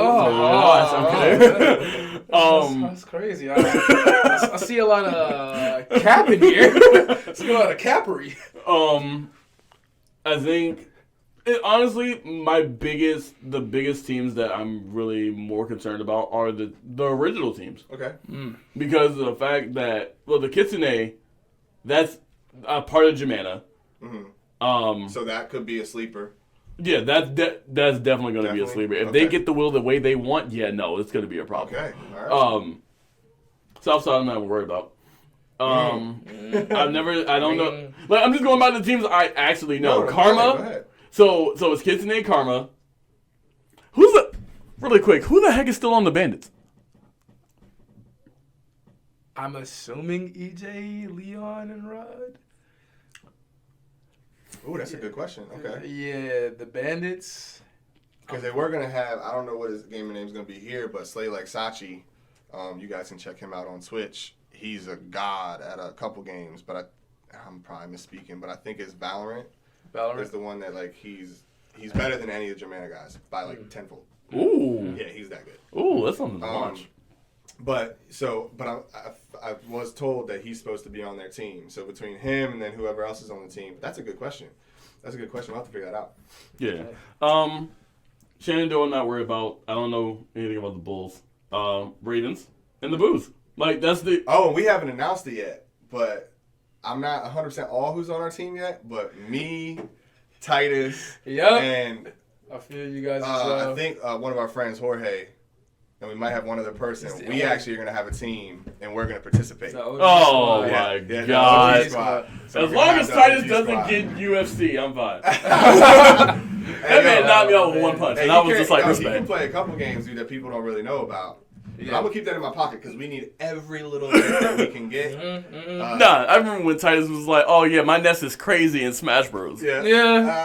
That's crazy. I see a lot of cap in here. I see a lot of cappery. I think, honestly, the biggest teams that I'm really more concerned about are the original teams. Okay. Because of the fact that, the Kitsune, that's a part of Germana. Mm-hmm. So that could be a sleeper. Yeah, that's definitely going to be a sleeper. If they get the will the way they want, it's going to be a problem. Okay, all right. Southside, I'm not worried about. I don't know. Like, I'm just going by the teams I actually know. No, Karma. go ahead. So it's Kitsune, Karma. Really quick, who the heck is still on the Bandits? I'm assuming EJ, Leon, and Rod. Ooh, that's a good question. Okay. Yeah, the Bandits. Because they were going to have, I don't know what his gaming name is going to be here, but Slay Like Sachi, you guys can check him out on Twitch. He's a god at a couple games, but I'm probably misspeaking, but I think it's Valorant. Valorant is the one that, like, he's better than any of the Germana guys by, like, tenfold. Ooh. Yeah, he's that good. Ooh, that's something to watch. But I was told that he's supposed to be on their team. So between him and then whoever else is on the team, that's a good question. We'll have to figure that out. Yeah. Shenandoah, I'm not worried about. I don't know anything about the Bulls. Ravens and the Boos. Like, that's the... Oh, and we haven't announced it yet, but I'm not 100% all who's on our team yet, but me, Titus, and... I feel you guys. I think one of our friends, Jorge, and we might have one other person. We actually are going to have a team, and we're going to participate. Oh, my God. So as long as Titus doesn't get UFC, I'm fine. That man knocked me out with one punch, and I was just like, respect. You can play a couple games that people don't really know about. Yeah. I'm going to keep that in my pocket because we need every little bit that we can get. I remember when Titus was like, oh, yeah, my nest is crazy in Smash Bros. Yeah.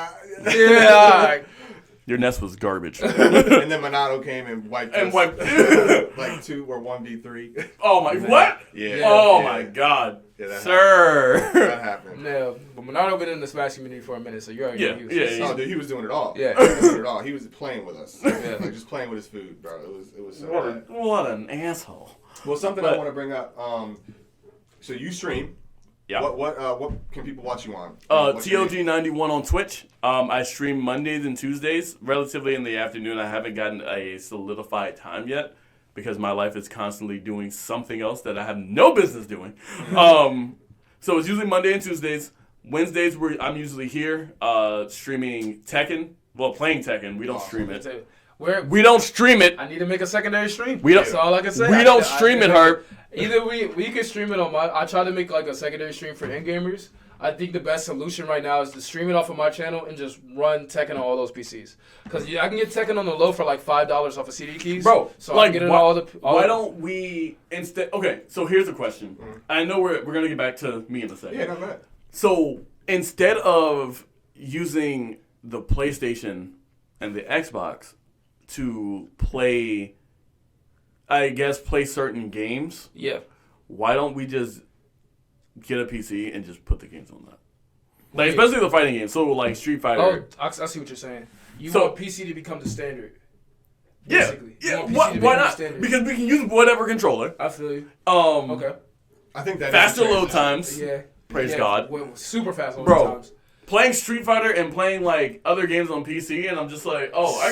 Your nest was garbage. And then Monado came and wiped us. Like 2 or 1v3. Oh, my... What? Yeah. Oh, my God. Yeah, sir. That happened. Yeah, but Monado been in the Smash community for a minute, so you already know he was Oh, dude, he was doing it all. Yeah. He was doing it all. He was playing with us. Yeah, like just playing with his food, bro. It was so bad. What an asshole. Well, something I want to bring up. So you stream. Yeah. What can people watch you on? TOG91 on Twitch. I stream Mondays and Tuesdays, relatively in the afternoon. I haven't gotten a solidified time yet because my life is constantly doing something else that I have no business doing. So it's usually Monday and Tuesdays. Wednesdays I'm usually here streaming Tekken. Well, playing Tekken. We don't stream it. We don't stream it. I need to make a secondary stream. That's all I can say. We don't stream it, Herb. Either we can stream it on my. I try to make like a secondary stream for end gamers. I think the best solution right now is to stream it off of my channel and just run Tekken on all those PCs. Because I can get Tekken on the low for like $5 off of CD keys. Bro, so like, I get it all why don't we instead? Okay, so here's the question. I know we're gonna get back to me in a second. Yeah, not bad. So instead of using the PlayStation and the Xbox to play, I guess, play certain games. Yeah. Why don't we just get a PC and just put the games on that? Like, especially the fighting games. So, like, Street Fighter. Oh, I see what you're saying. You want PC to become the standard. Yeah. Why not? Because we can use whatever controller. I feel you. Okay. I think that faster load times. Yeah. Praise God. Super fast load times. Playing Street Fighter and playing like other games on PC, and I'm just like, I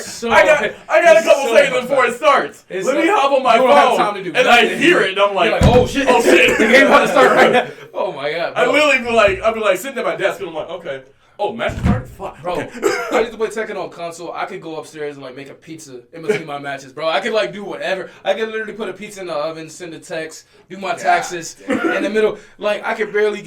got a couple seconds before it starts. Let me hop on my phone, and I hear it, and I'm like, oh shit, the game about to start right now. Oh my god, bro. I'll be like sitting at my desk, and I'm like, okay. Oh, match start? Fuck. Bro, I used to play Tekken on console. I could go upstairs and like make a pizza in between my matches, bro. I could like do whatever. I could literally put a pizza in the oven, send a text, do my taxes in the middle. Like I can barely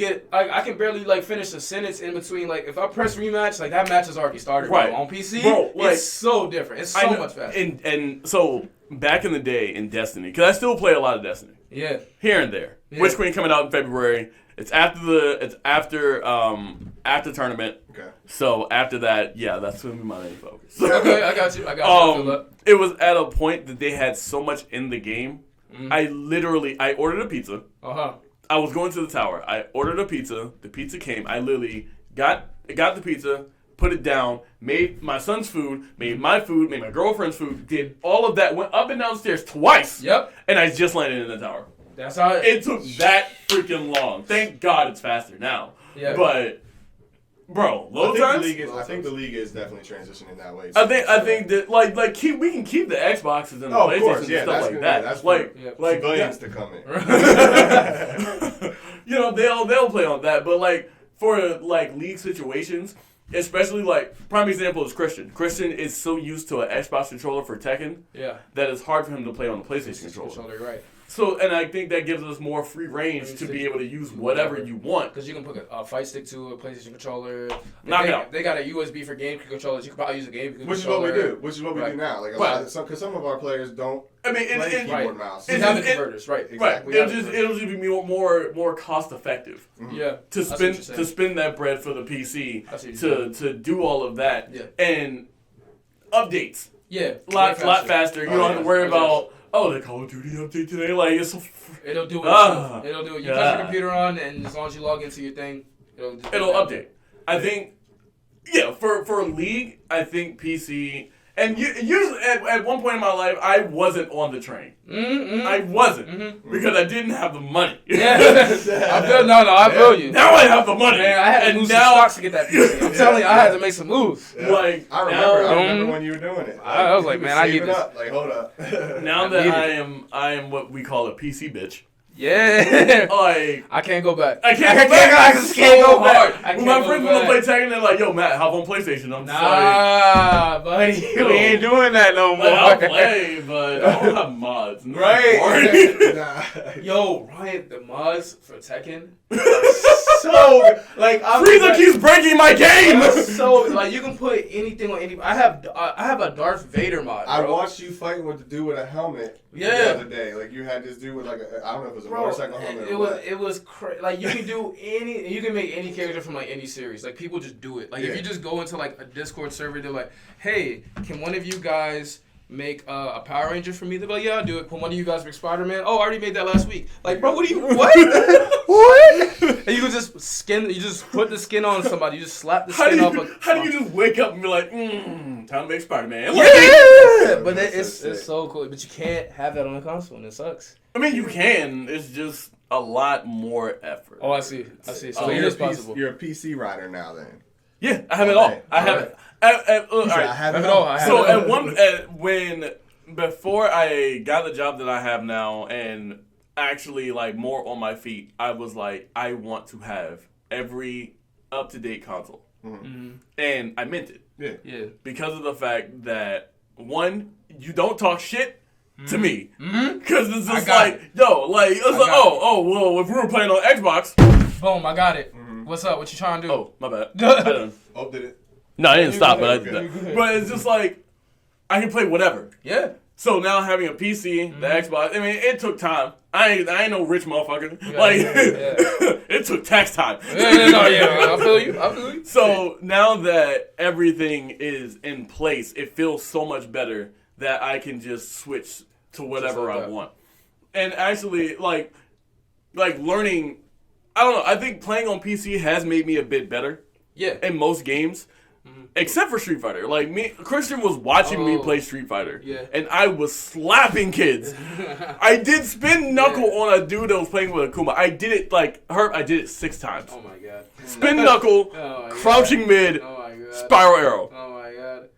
like finish a sentence in between. Like if I press rematch, like that match has already started. Right. Bro. On PC, bro, like, it's so different. It's so much faster. And so back in the day in Destiny, because I still play a lot of Destiny. Yeah. Here and there. Yeah. Witch Queen coming out in February. It's after tournament. Okay. So after that, that's gonna be my main focus. Okay, I got you. It was at a point that they had so much in the game. I ordered a pizza. I was going to the tower. I ordered a pizza. The pizza came. I literally got the pizza, put it down, made my son's food, made my food, made my girlfriend's food, did all of that, went up and down the stairs twice. Yep. And I just landed in the tower. That's how it took that freaking long. Thank God it's faster now. Yeah. But bro, load times. I think the league is definitely transitioning that way. I think that we can keep the Xboxes and the PlayStation and stuff like that. That's like civilians to come in. They'll play on that, but like for like league situations, especially like prime example is Christian. Christian is so used to an Xbox controller for Tekken that it's hard for him to play on the PlayStation controller. Right. So, and I think that gives us more free range to be able to use whatever you want. Because you can put a fight stick to a PlayStation controller. Knock it out. They got a USB for GameCube controllers. You can probably use a GameCube controller. Which is what we do now. Like because some of our players don't play keyboard mouse. They have the converters, right? Exactly. It'll just be more cost effective. Yeah. To spend that bread for the PC to do all of that and updates. Yeah. A lot faster. You don't have to worry about. Oh, the Call of Duty update today, like it's so. It'll do it. It'll do it. You put your computer on, and as long as you log into your thing, it'll update. I think, for League, I think PC, and usually at one point in my life, I wasn't on the train. I wasn't because I didn't have the money. I feel you. Now I have the money. Man, I had to move some stocks to get that PC. I'm telling you, I had to make some moves. Yeah. Like I remember when you were doing it. Like, I was like, man, I need this. Like, hold up. Now that I am what we call a PC bitch. Yeah. Like I can't go back. I can't go back. When my friends want to play Tekken, they're like, "Yo, Matt, hop on PlayStation." I'm like, buddy, we ain't doing that no more. I'll play, but I don't have mods. Right? Yo, Ryan, the mods for Tekken. So like Frieza keeps breaking my game. So like you can put anything on any. I have a Darth Vader mod. Bro. I watched you fighting with the dude with a helmet. The other day, like you had this dude with like I don't know if it was a motorcycle helmet. It was crazy. Like you can do you can make any character from like any series. Like people just do it. Like if you just go into like a Discord server, they're like, hey, can one of you guys make a Power Ranger for me? They're like, yeah, I'll do it. Can one of you guys make Spider-Man? Oh, I already made that last week. Like, bro, what? What? And you can just put the skin on somebody. You just slap the skin off. How do you just wake up and be like, time to make Spider-Man? Yeah, But it's so cool. But you can't have that on a console, and it sucks. I mean, you can. It's just a lot more effort. Oh, I see. So you're a PC rider now, then. Yeah, I have it all. I have it. I have it all. So before I got the job that I have now and actually like more on my feet, I was like, I want to have every up-to-date console. Mm-hmm. And I meant it. Yeah. Because of the fact that, one, you don't talk shit to me. Because it's just like, well, if we were playing on Xbox. Boom, I got it. What's up? What you trying to do? Oh, my bad. I done. Oh, did it? No, I didn't stop, but but it's just like, I can play whatever. Yeah. So now having a PC, the Xbox, I mean, it took time. I ain't no rich motherfucker. It took tax time. I feel you. So now that everything is in place, it feels so much better that I can just switch to whatever I want. And actually, like learning, I don't know, I think playing on PC has made me a bit better. Yeah. In most games. Except for Street Fighter. Like, Christian was watching me play Street Fighter. Yeah. And I was slapping kids. I did spin knuckle on a dude that was playing with Akuma. I did it, I did it 6 times. Oh, my God. Spin knuckle, crouching mid, spiral arrow. Oh, my God.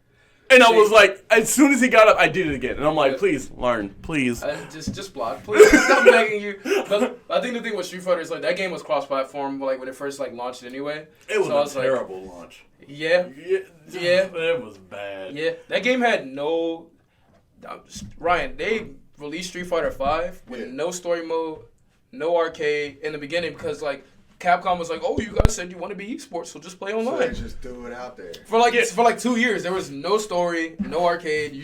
And I was like, as soon as he got up, I did it again. And I'm like, please, learn. Please. Just block. Please, stop begging you. But I think the thing with Street Fighter is, like, that game was cross-platform, like, when it first, like, launched anyway. It was a terrible launch. Yeah. It was bad. Yeah. That game had no... Ryan, they released Street Fighter V with no story mode, no arcade in the beginning because, like, Capcom was like, oh, you guys said you want to be esports, so just play online. So they just threw it out there. For like 2 years, there was no story, no arcade.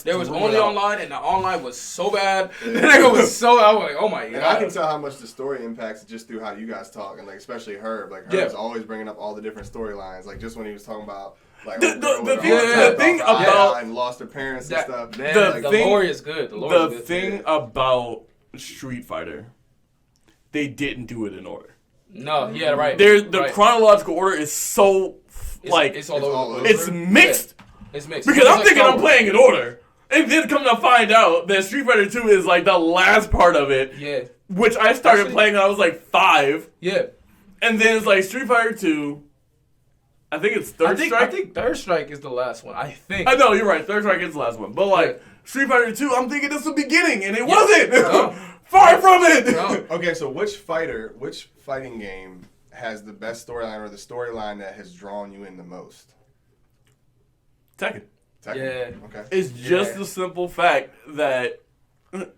There was only online, and the online was so bad. It was so... I was like, oh my God. And I can tell how much the story impacts just through how you guys talk, and like especially Herb. Like Herb was always bringing up all the different storylines. Like just when he was talking about like the thing about and lost their parents and stuff. The lore is good. The thing about Street Fighter, they didn't do it in order. No, yeah, right. The chronological order is so it's all over. It's mixed. Yeah. It's mixed because I'm thinking I'm playing in order, and then come to find out that Street Fighter 2 is like the last part of it. Yeah. Which I started playing when I was like 5. Yeah. And then it's like Street Fighter 2. I think it's Third Strike. I think Third Strike is the last one. I think. I know you're right. Third Strike is the last one, but like Street Fighter 2, I'm thinking it's the beginning, and it wasn't. No. Far from it. No. Okay, so which fighting game has the best storyline or the storyline that has drawn you in the most? Tekken. Yeah. Okay. It's just the simple fact that. I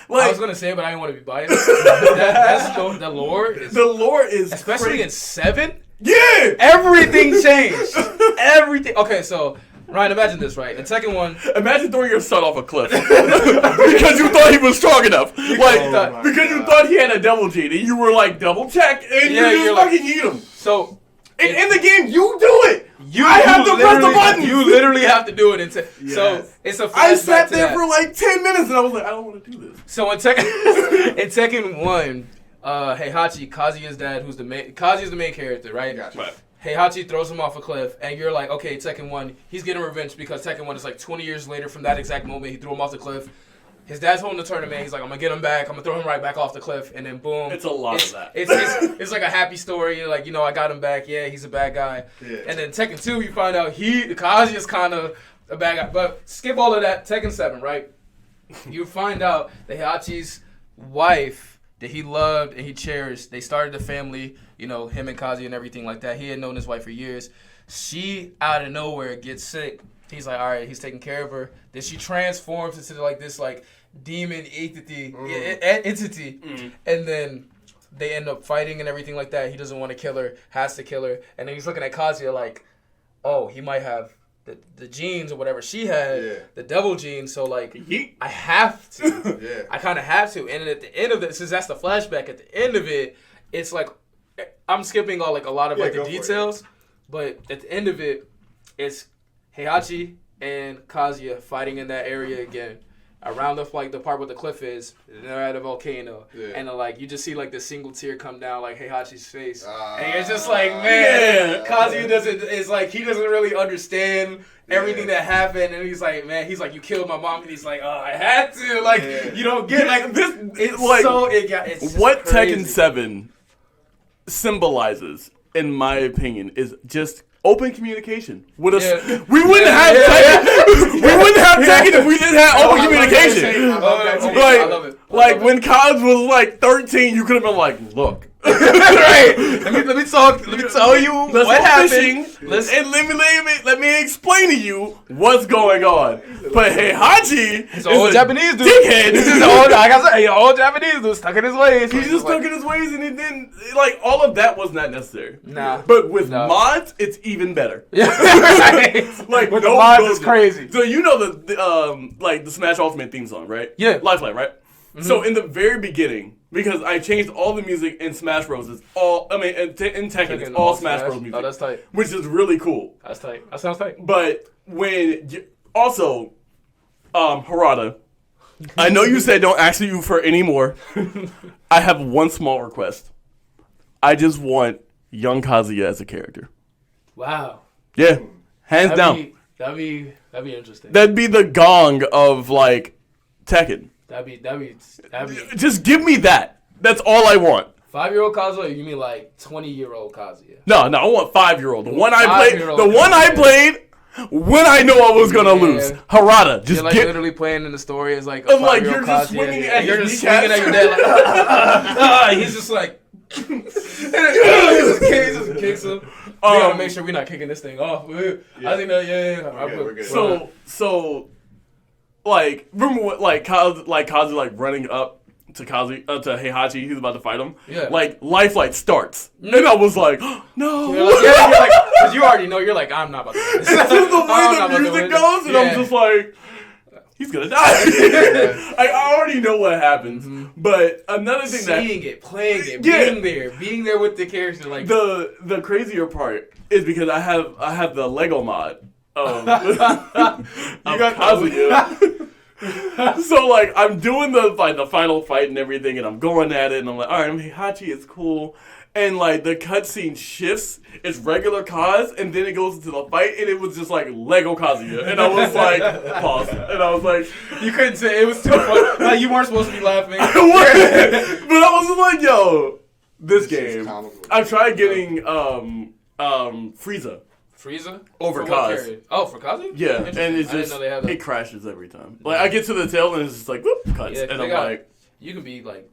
was gonna say, but I didn't want to be biased. That's the lore. The lore is especially crazy. In 7. Yeah. Everything changed. Everything. Okay, so. Ryan, imagine this, right? In Tekken 1... Imagine throwing your son off a cliff. Because you thought he was strong enough. Because you thought he had a double gene. And you were like, double check. And you just fucking eat him. So... In the game, you do it. I have to press the button. You literally have to do it. So, it's a flashback I sat there for like 10 minutes and I was like, I don't want to do this. So, in Tekken 1, Heihachi, Kazuya's dad, Kazuya's the main character, right? Gotcha. Right. Heihachi throws him off a cliff, and you're like, okay, Tekken 1, he's getting revenge because Tekken 1 is like 20 years later from that exact moment he threw him off the cliff. His dad's holding the tournament. He's like, I'm going to get him back. I'm going to throw him right back off the cliff. And then boom. It's a lot of that. It's like a happy story. You're like, I got him back. Yeah, he's a bad guy. Yeah. And then Tekken 2, you find out Kazuya's kind of a bad guy. But skip all of that. Tekken 7, right? You find out that Heihachi's wife that he loved and he cherished, they started a family, him and Kazuya and everything like that. He had known his wife for years. She, out of nowhere, gets sick. He's like, all right, he's taking care of her. Then she transforms into like this like demon entity. And then they end up fighting and everything like that. He doesn't want to kill her, has to kill her. And then he's looking at Kazuya like, oh, he might have the genes or whatever she had, the devil gene. So like, I have to. I kind of have to. And at the end of it, since that's the flashback, at the end of it, it's like, I'm skipping all like a lot of like the details, but at the end of it, it's Heihachi and Kazuya fighting in that area again. around the part where the cliff is, they're at a volcano, and like you just see like the single tear come down like Heihachi's face, and you're just like, man, Kazuya doesn't really understand everything that happened, and he's like, you killed my mom, and he's like, oh, I had to, like, you don't get like this. It's like it's what crazy. Tekken 7 symbolizes, in my opinion, is just open communication. We wouldn't have Tekken. We wouldn't have Tekken if we didn't have open communication. I love it. Like when Kaz was like 13, you could have been like, look. Right. Let me tell you what happened. Let me explain to you what's going on. But Heihachi is old Japanese dude. Dickhead. This is old. Like I said, old Japanese dude stuck in his ways. He's just stuck in his ways, and it didn't like all of that was not necessary. Nah. But with mods, it's even better. Yeah. Like with the mods, it's crazy. So you know the Smash Ultimate theme song, right? Yeah. Lifeline, right? Mm-hmm. So in the very beginning, because I changed all the music in Smash Bros. In Tekken, it's all Smash Bros. Music. Oh, that's tight. Which is really cool. That's tight. That sounds tight. But also, Harada, I know you said don't ask you for any more. I have one small request. I just want young Kazuya as a character. Wow. Yeah, hands down. That'd be interesting. That'd be the Gong of like Tekken. That'd be. Just give me that. That's all I want. 5-year-old Kazuya? You mean like 20-year-old Kazuya? No, I want 5-year-old. The one I played when I know I was gonna lose. Harada, just you're literally playing in the story as like a 5-year-old you're Kazuya. just swinging at you're just swinging at your dad like, he's just like, he just kicks him. We gotta make sure we're not kicking this thing off. I think that we're good. So. Like, remember what, Kazu, like, running up to Heihachi, he's about to fight him? Yeah. Like, Lifeline starts. And I was like, no. You're like, because you already know, you're like, I'm not about to win this. This is the way the music goes, and I'm just like, he's gonna die. I already know what happens. Mm-hmm. But another thing playing it, being there with the character. Like the crazier part is because I have the Lego mod. You got Kazuya. So like I'm doing the final fight and everything, and I'm going at it, and I'm like, all right, Heihachi is cool, and like the cutscene shifts, it's regular Kaz, and then it goes into the fight, and it was just like Lego Kazuya, and I was like, pause, and I was like, you couldn't say it was too funny, like you weren't supposed to be laughing. But I was just like, yo, this game. I tried getting Frieza. Over Kaz. Oh, for Kaz? Yeah, and it's just it crashes every time. Like I get to the tail and it's just like whoop cuts, and I'm like, you can be like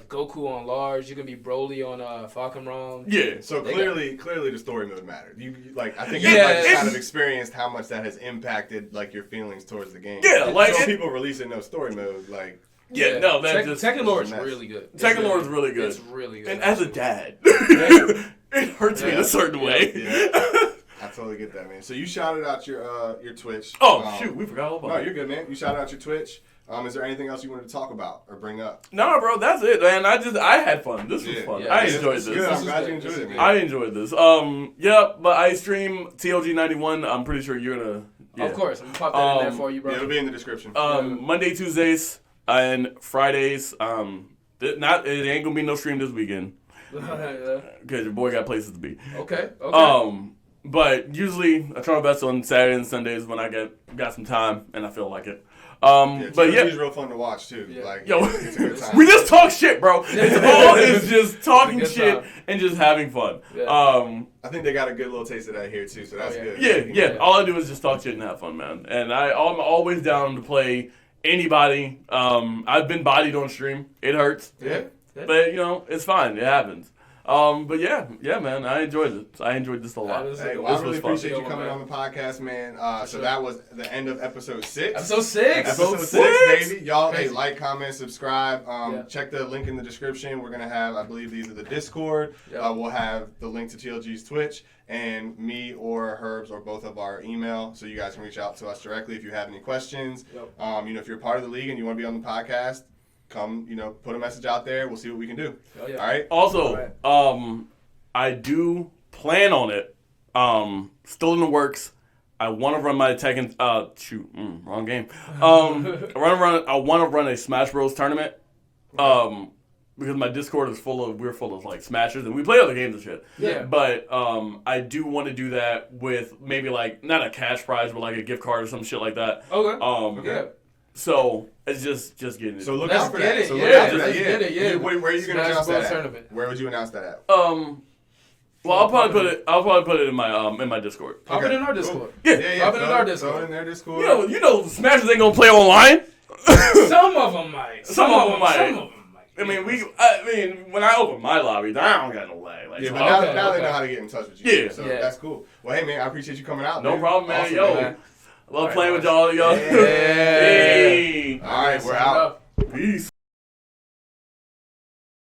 Goku on Large, you can be Broly on Falcon Realm. Yeah. So clearly the story mode mattered. You like I think everybody's kind of experienced how much that has impacted like your feelings towards the game. Yeah, like so people releasing no story mode like. Yeah, no, that Tekken lore is really good. Tekken lore is really good. It's really good. And as a dad, it hurts me in a certain way. Yeah. I totally get that, man. So you shouted out your Twitch. Oh shoot, we forgot all about it. No, you're good, man. You shouted out your Twitch. Is there anything else you wanted to talk about or bring up? No, bro, that's it, man. I had fun. This was fun. I enjoyed this. Good. I'm glad you enjoyed it, man. I enjoyed this. But I stream TLG91. I'm pretty sure you're gonna. Yeah. Of course, I'm gonna pop that in there for you, bro. Yeah, it'll be in the description. Monday, Tuesdays, and Fridays. It ain't gonna be no stream this weekend. Because your boy got places to be. Okay. But usually I try my best on Saturdays and Sundays when I got some time and I feel like it. It's real fun to watch too. Yeah. Like, yo, it's a good time. we just talk shit, bro. It's just talking shit and just having fun. Yeah. I think they got a good little taste of that here too, so that's good. Yeah. All I do is just talk shit and have fun, man. And I'm always down to play anybody. I've been bodied on stream. It hurts. Yeah. But it's fine. It happens. But yeah, man, I enjoyed it. I enjoyed this a lot. Hey, I really appreciate you coming on the podcast, man. So that was the end of episode 6. Episode 6, Episode 6, baby. Y'all, hey, like, comment, subscribe. Check the link in the description. We're gonna have, I believe, these are the Discord. We'll have the link to TLG's Twitch and me or Herbs or both of our email, so you guys can reach out to us directly if you have any questions. If you're part of the league and you want to be on the podcast, come, put a message out there. We'll see what we can do. All right? Also, I do plan on it. Still in the works. I want to run my Tekken. Wrong game. I want to run a Smash Bros tournament. Because my Discord is we're full of like smashers, and we play other games and shit. Yeah. But I do want to do that with maybe like not a cash prize, but like a gift card or some shit like that. Okay. Yeah. So it's just getting it. So look Let's out for get that. it. So Yeah, look out for let's that. get it. Yeah. Where are you gonna Smash announce Bros that tournament. at? Where would you announce that at? Well, I'll probably put it in my Discord. Pop it in our Discord. Yeah. Pop it in our Discord. Throw it in their Discord. You know, Smashers ain't gonna play online. Some of them might. Some of them might. Some of them might. I mean, when I open my lobby, I don't got no lag. Like, Yeah, so but now they know how to get in touch with you. Yeah. So that's cool. Well, hey man, I appreciate you coming out. No man. problem, man. Awesome, Yo, man. love playing with y'all. Yeah. Hey. All right, we're out. Peace.